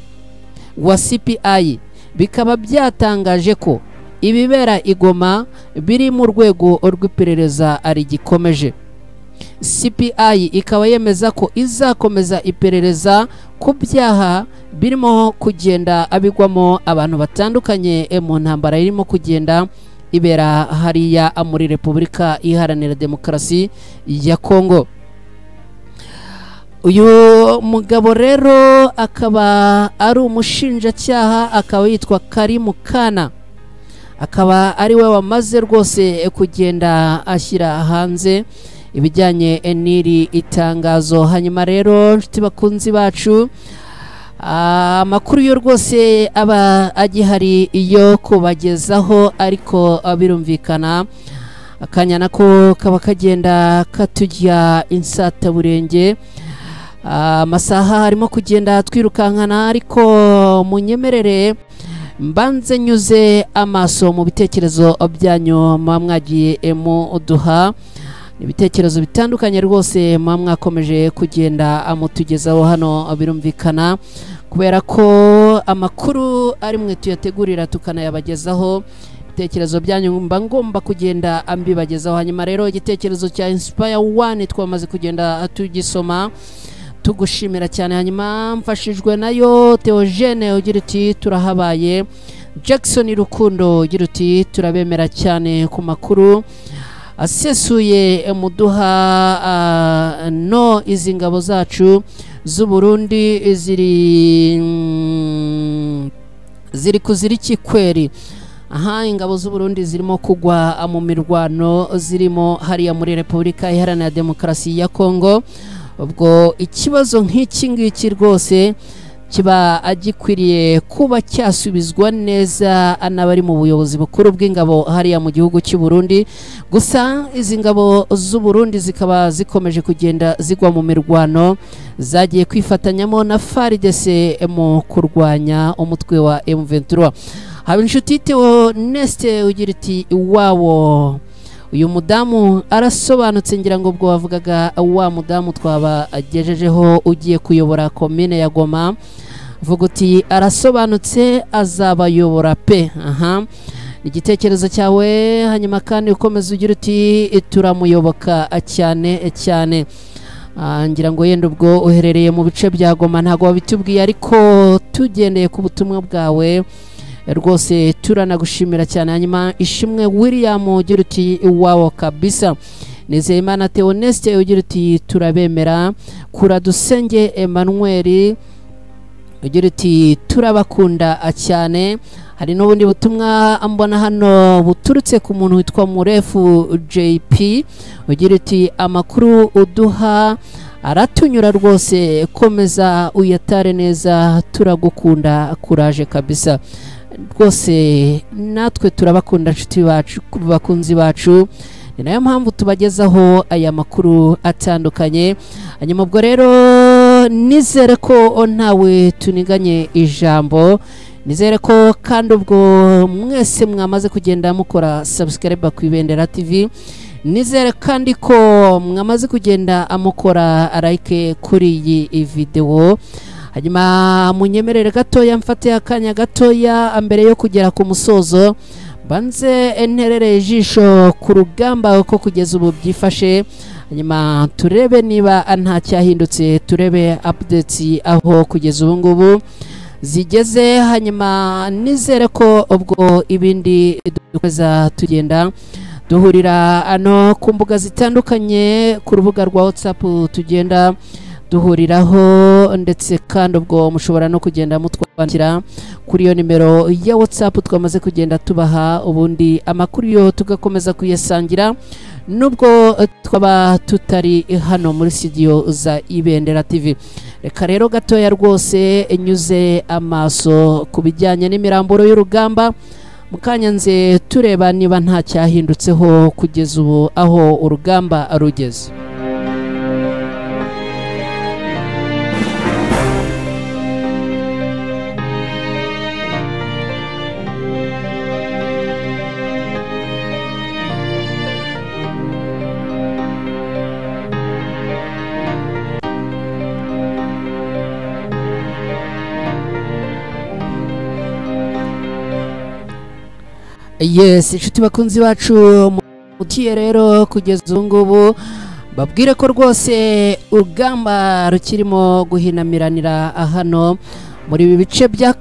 wa CPI bikaba byatangaje ko ibibera i Goma biri mu rwego rw'iperereza rigikomeje. CPI ikaba yemeza ko izakomeza iperereza ku byaha birimo kugenda abigwamo abantu batandukanye mu ntambara irimo kugenda ibera hariya muri Repubulika Iharanira Demokarasi ya Kongo. Uyu mugabo rero akaba ari umushinjacyaha, akaba yitwa Karimu Kana, akaba ari we wamaze rwose kugenda ashyira hanze ibijyanye n'iri itangazo. Hanyuma rero nshuti bakunzi bacu, amakuru yo rwose aba agihari iyo kubagezaho, ariko birumvikana akanya nako kaba kagenda katujya insataburenge. Amasaha harimo kugenda twirukankana, ariko munyemerere mbanze nyuze amaso mu bitekerezo byanyu mwagiye muduha. Ibitekerezo bitandukanye rwose mwakomeje kugenda amutugezaho hano. Birumvikana kubera ko amakuru ari mwe tuyategurira tukanayabagezaho, ibitekerezo byanyu mba ngomba kugenda ambibagezaho. Hanyuma rero igitekerezo cya Inspire One twamaze kugenda tugisoma, tugushimira cyane. Hanyuma mfashijwe nayo Theogene ugira uti turahabaye. Jackson Rukundo ugira uti turabemera cyane ku makuru asesuye muduha. No izi ngabo zacu z'u Burundi ziri kuziriki kweri. Aha, ingabo z'u Burundi zirimo kugwa mu mirwano zirimo hariya muri Repubulika Iharanira Demokarasi ya Kongo. Ubwo ikibazo nk'iki ngiki rwose kiba agikwiriye kuba cyasubizwa neza n'abari mu buyobozi bukuru bw'ingabo hariya mu gihugu cy'u Burundi. Gusa izi ngabo z'u Burundi zikaba zikomeje kugenda zigwa mu mirwano, zagiye kwifatanyamo na FARDC mu kurwanya umutwe wa M23. Habinshuti Theoneste ugira iti wawo, uyu mudamu arasobanutse. Ngira ngo ubwo wavugaga wa mudamu twaba agejejeho ugiye kuyobora komine ya Goma, vuga uti arasobanutse azabayobora pe. Aha, igitekerezo cyawe. Hanyuma kandi ukomeza ugira uti turamuyoboka cyane cyane. Ngira ngo yenda ubwo uherereye mu bice bya Goma ntago wabitubwiye, ariko tugendeye ku butumwa bwawe rwose turanagushimira cyane. Hanyuma Ishimwe William ugira uti wawo kabisa. Nizeyimana Theoneste ugira uti turabemera. Kuradusenge Emmanuel ugira uti turabakunda cyane. Hari n'ubundi butumwa mbona hano buturutse ku muntu witwa Murefu JP ugira uti amakuru uduha aratunyura rwose, komeza uyatare neza, turagukunda, kuraje kabisa. Rwose natwe turabakunda nshuti bacu, bakunzi bacu, ni nayo mpamvu tubagezaho aya makuru atandukanye. Hanyuma ubwo rero nizere ko ntawe tuniganye ijambo, nizere ko kandi ubwo mwese mwamaze kugenda mukora subscribe ku Ibendera TV, nizere kandi ko mwamaze kugenda amukora like kuri iyi video. Hanyuma munyemerere gatoya mfate akanya gatoya mbere yo kugera ku musozo, banze enterere ijisho ku rugamba ko kugeza ubu byifashe. Hanyuma turebe niba nta cyahindutse, turebe updates aho kugeza ubu ngubu zigeze. Hanyuma nizere ko ubwo ibindi dukomeza tugenda duhurira ano ku mbuga zitandukanye, ku rubuga rwa WhatsApp tugenda duhuriraho, ndetse kandi ubwo mushobora no kugenda mutwandikira kuri iyo nimero ya WhatsApp twamaze kugenda tubaha, ubundi amakuru yo tugakomeza kuyasangira nubwo twaba tutari hano muri studio za Ibendera TV. Reka rero gatoya rwose nyuze amaso ku bijyanye n'imirambo y'urugamba, mukanyanze tureba niba nta cyahindutseho kugeza ubu aho urugamba rugeze. Yes, inshuti bakunzi bacu mutiye rero kugeza ubu ngubu babwire ko rwose urugamba rukirimo guhinamiranira hano muri ibi bice bya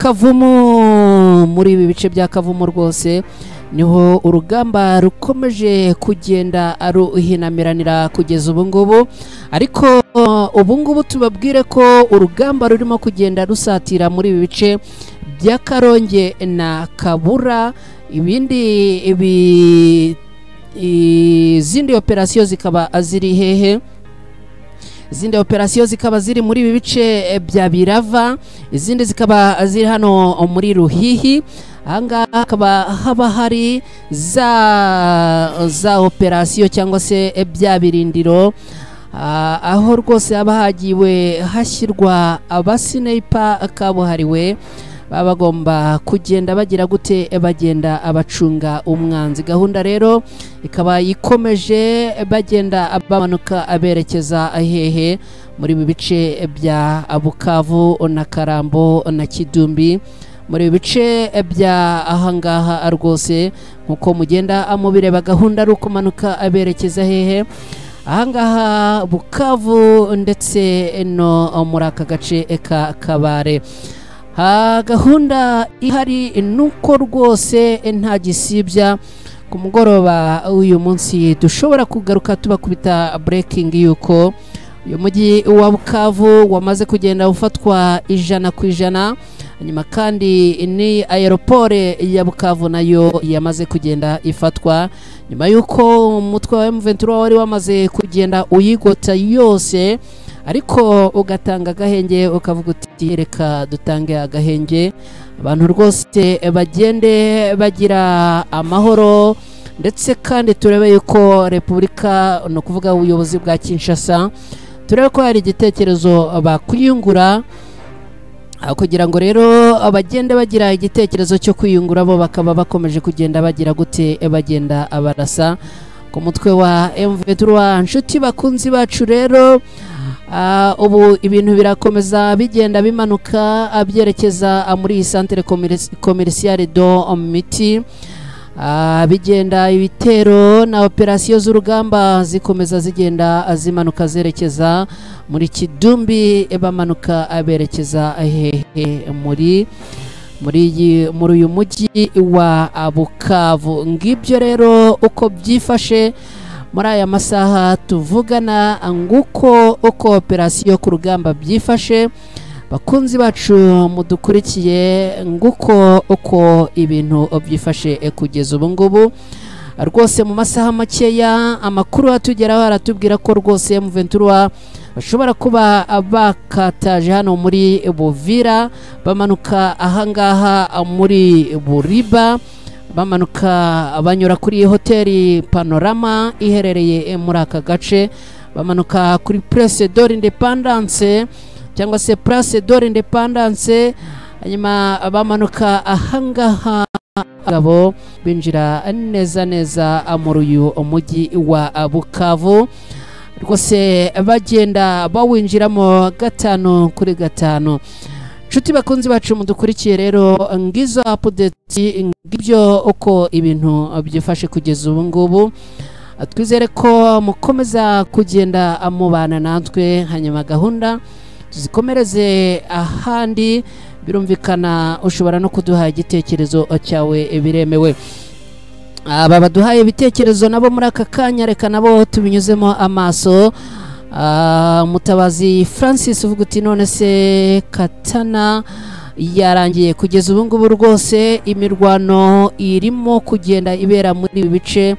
Kavumu rwose niho urugamba rukomeje kugenda ruhinamiranira kugeza ubu ngubu, ariko ubu ngubu tubabwire ko urugamba rurimo kugenda rusatira muri ibi bice bya Karonge na Kabura. Izindi operasiyo zikaba ziri hehe? Izindi operasiyo zikaba ziri muri ibi bice bya Birava, izindi zikaba ziri hano muri Ruhihi. Ahangaha hakaba haba hari za operasiyo cyangwa se bya birindiro, aho rwose haba hagiwe hashyirwa abasinepa kabuhariwe baba bagomba kugenda bagira gute bagenda abacunga umwanzi. Gahunda rero ikaba ikomeje bagenda bamanuka aberekeza hehe muri ibi bice bya Bukavu na Karambo na Kidumbi, muri ibi bice bya ahangaha rwose nkuko mugenda amubireba. Gahunda ari ukumanuka aberekeza hehe ahangaha Bukavu ndetse no muri aka gace ka Kabare. Gahunda ihari nuko rwose nta gisibya ku mugoroba uyu munsi dushobora kugaruka tubakubita breaking yuko uyu mujyi wa Bukavu wamaze kugenda ufatwa 100%, nyuma kandi ni aeroport ya Bukavu nayo yamaze kugenda ifatwa nyuma yuko umutwe wa M23 wari wamaze kugenda uyigota yose, ariko ugatanga agahenge ukavuga uti reka dutange agahenge abantu rwose bagende bagira amahoro, ndetse kandi turebe yuko Repubulika no kuvuga ubuyobozi bwa Kinshasa turebe ko hari igitekerezo bakuyungura, kugira ngo rero abagende bagira igitekerezo cyo kwiyungura bo bakaba bakomeje kugenda bagira gute bagenda abarasa ku mutwe wa M23. Nshuti bakunzi bacu rero ubu ibintu birakomeza bigenda bimanuka byerekeza muri iyi centre commerciale do Miti, bigenda ibitero na operasiyo z'urugamba zikomeza zigenda zimanuka zerekeza muri Kidumbi, bamanuka aberekeza hehe muri uyu mujyi wa Bukavu. Ngibyo rero uko byifashe muri aya masaha tuvugana, nguko uko operasiyo ku rugamba byifashe. Bakunzi bacu mudukurikiye, nguko uko ibintu byifashe kugeza ubu ngubu rwose. Mu masaha makeya amakuru atugeraho aratubwira ko rwose M23 bashobora kuba bakataje hano muri Buvira, bamanuka ahangaha muri Buriba, bamanuka banyura kuri hoteli Panorama iherereye muri aka gace, bamanuka kuri Place de l'Independance cyangwa se Place de l'Independance, hanyuma bamanuka ahangaha gabo binjira neza muri uyu umujyi wa Bukavu rwose, bagenda bawinjiramo 5 kuri 5. Nshuti bakunzi bacu mudukurikiye rero, ngizo update ngibyo uko ibintu byifashe kugeza ubu ngubu. Twizere ko mukomeza kugenda amubana natwe, hanyuma gahunda zikomereze ahandi. Birumvikana ushobora no kuduha igitekerezo cyawe, biremewe. Aba baduhaye ibitekerezo nabo muri aka kanya reka nabo tubinyuzemo amaso. Mutabazi Francis uvuga uti none se Katana yarangiye kugeza ubu ngubu rwose imirwano irimo kugenda ibera muri bice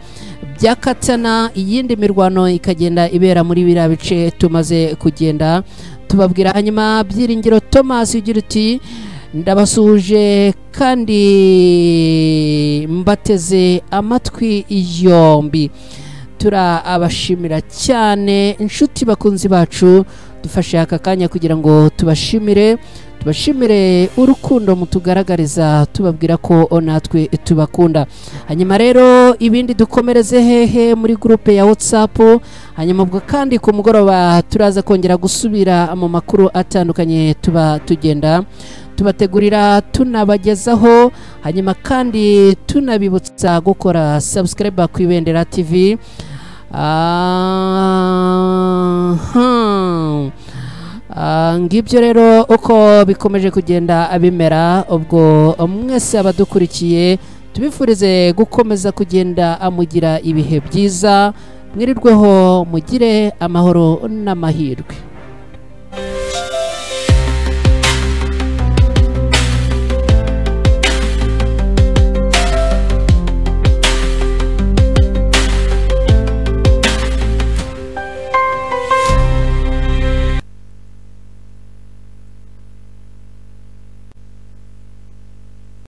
bya Katana, iyindi mirwano ikagenda ibera muri biriya bice tumaze kugenda tubabwira. Hanyuma Byiringiro Thomas ugira uti ndabasuhuje kandi mbateze amatwi yombi, turabashimira cyane. Inshuti bakunzi bacu dufashe aka kanya kugira ngo tubashimire urukundo mutugaragariza, tubabwira ko natwe tubakunda. Hanyuma rero ibindi dukomereze hehe muri groupe ya WhatsApp, hanyuma ubwo kandi ku mugoroba turaza kongera gusubira mu makuru atandukanye tuba tugenda tubategurira tunabagezaho, hanyuma kandi tunabibutsa gukora subscribe ku Ibendera TV. Ngibyo rero uko bikomeje kugenda abimera, ubwo mwese abadukurikiye tubifurize gukomeza kugenda amugira ibihe byiza, mwirirweho mugire amahoro n'amahirwe.